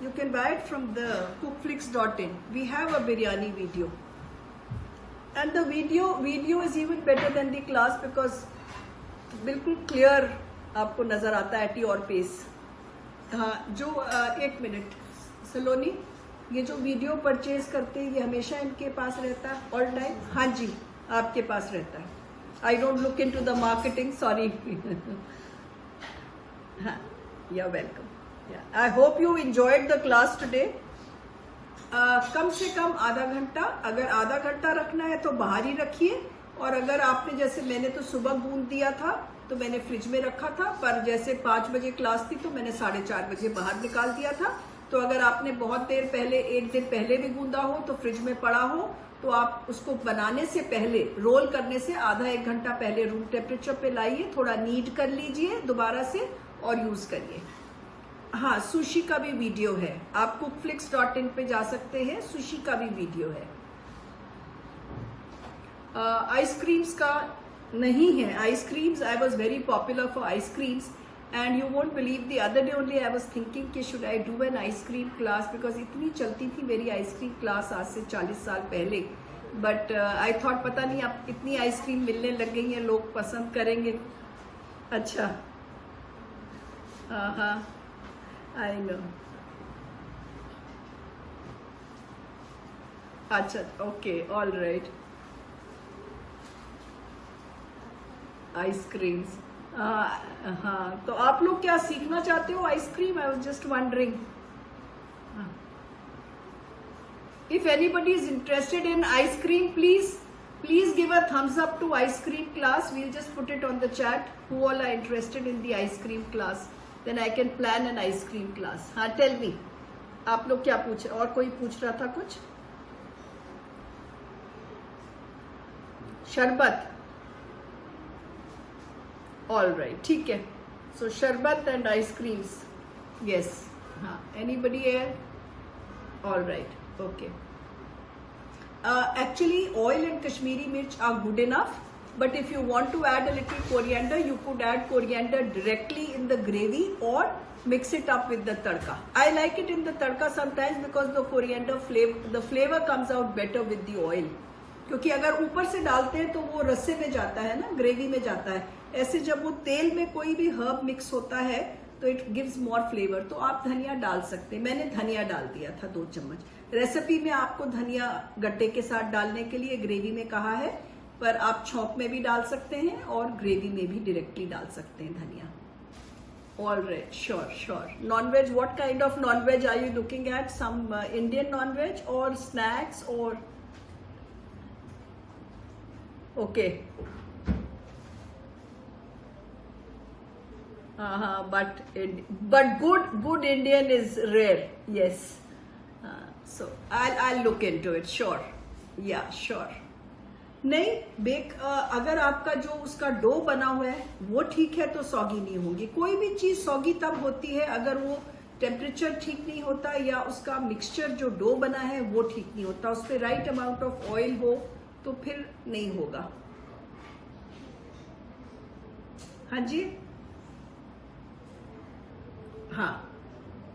you can buy it from the cookflix.in. We have a biryani video, and the video is even better than the class because बिल्कुल क्लियर आपको नजर आता है एटी और पेस। हाँ, जो एक मिनट सलोनी, ये जो वीडियो परचेज करते हैं ये हमेशा इनके पास रहता है ऑल टाइम? हाँ जी, आपके पास रहता है। I don't look into the marketing, sorry. हाँ, you are welcome. I hope you enjoyed the class today. कम से कम आधा घंटा, अगर आधा घंटा रखना है तो बाहर ही रखिए। और अगर आपने, जैसे मैंने तो सुबह गूंद दिया था तो मैंने फ्रिज में रखा था, पर जैसे 5 बजे क्लास थी तो मैंने 4:30 बजे बाहर निकाल दिया था। तो अगर आपने बहुत देर पहले, 1 दिन पहले भी गूंदा हो तो फ्रिज में पड़ा हो, तो आप उसको बनाने से पहले, रोल करने से आधा 1 घंटा पहले रूम टेम्परेचर पे लाइए, थोड़ा नीड कर लीजिए दोबारा से और यूज करिए। हाँ, सुशी का भी वीडियो है, आप cookflix.in पे जा सकते हैं, सुशी का भी वीडियो है। आइसक्रीम्स का नहीं है। Ice creams, I was very popular for ice creams and you won't believe the other day only I was thinking कि should I do an ice cream class, because इतनी चलती थी मेरी आइसक्रीम क्लास आज से 40 साल पहले। बट आई थॉट पता नहीं अब इतनी आइसक्रीम मिलने लग गई है, लोग पसंद करेंगे। अच्छा, हाँ, I know. अच्छा, ओके, ऑल राइट। आइसक्रीम्स, हाँ, तो आप लोग क्या सीखना चाहते हो ice cream? I was just wondering if anybody is interested in ice cream, please give a thumbs up to ice cream class. We'll just put it on the chat who all are interested in the ice cream class. Then I can plan an ice cream class. Tell me. आप लोग क्या पूछ रहे, और कोई पूछ रहा था कुछ? शरबत, ऑल राइट, ठीक है. सो शरबत एंड आइसक्रीम्स, यस. हाँ, anybody here? All right, okay. Actually, oil and Kashmiri mirch are good enough, but if you want to add a little coriander, you could add coriander directly in the gravy or mix it up with the tadka. I like it in the tadka sometimes because the coriander flavor comes out better with the oil. क्योंकि अगर ऊपर से डालते हैं तो वो रस्से में जाता है ना, ग्रेवी में जाता है. ऐसे जब वो तेल में कोई भी हर्ब मिक्स होता है तो इट गिव्स मोर फ्लेवर. तो आप धनिया डाल सकते हैं. मैंने धनिया डाल दिया था 2 चम्मच. रेसिपी में आपको धनिया गट्टे के साथ डालने के लिए ग्रेवी में कहा है, पर आप छौंक में भी डाल सकते हैं और ग्रेवी में भी डायरेक्टली डाल सकते हैं धनिया. All right, sure sure. Nonveg, what kind of nonveg are you looking at? Some Indian nonveg और स्नैक्स और okay. but good Indian is rare. Yes. So I'll look into it. Sure. Yeah, sure. नहीं, bake अगर आपका जो उसका dough बना हुआ है वो ठीक है तो सॉगी नहीं होगी. कोई भी चीज सॉगी तब होती है अगर वो टेम्परेचर ठीक नहीं होता या उसका मिक्सचर जो डो बना है वो ठीक नहीं होता. उस पर राइट अमाउंट ऑफ ऑयल हो तो फिर नहीं होगा. हाँ जी, हाँ,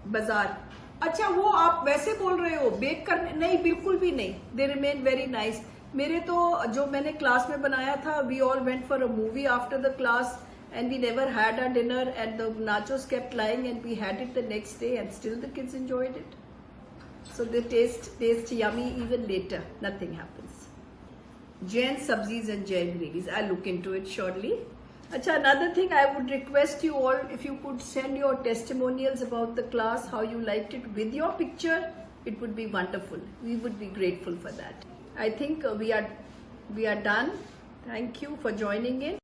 बाजार. अच्छा, वो आप वैसे बोल रहे हो बेक करने? नहीं, बिल्कुल भी नहीं. They remain very nice. मेरे तो जो मैंने क्लास में बनाया था, we all went for a movie after the class and we never had our dinner and the nachos kept lying and we had it the next day and still the kids enjoyed it. So they taste yummy even later. Nothing happens. Jain sabzis and Jain gravies. I'll look into it surely. Acha, another thing I would request you all, if you could send your testimonials about the class, how you liked it with your picture, it would be wonderful. We would be grateful for that. I think we are done. Thank you for joining in.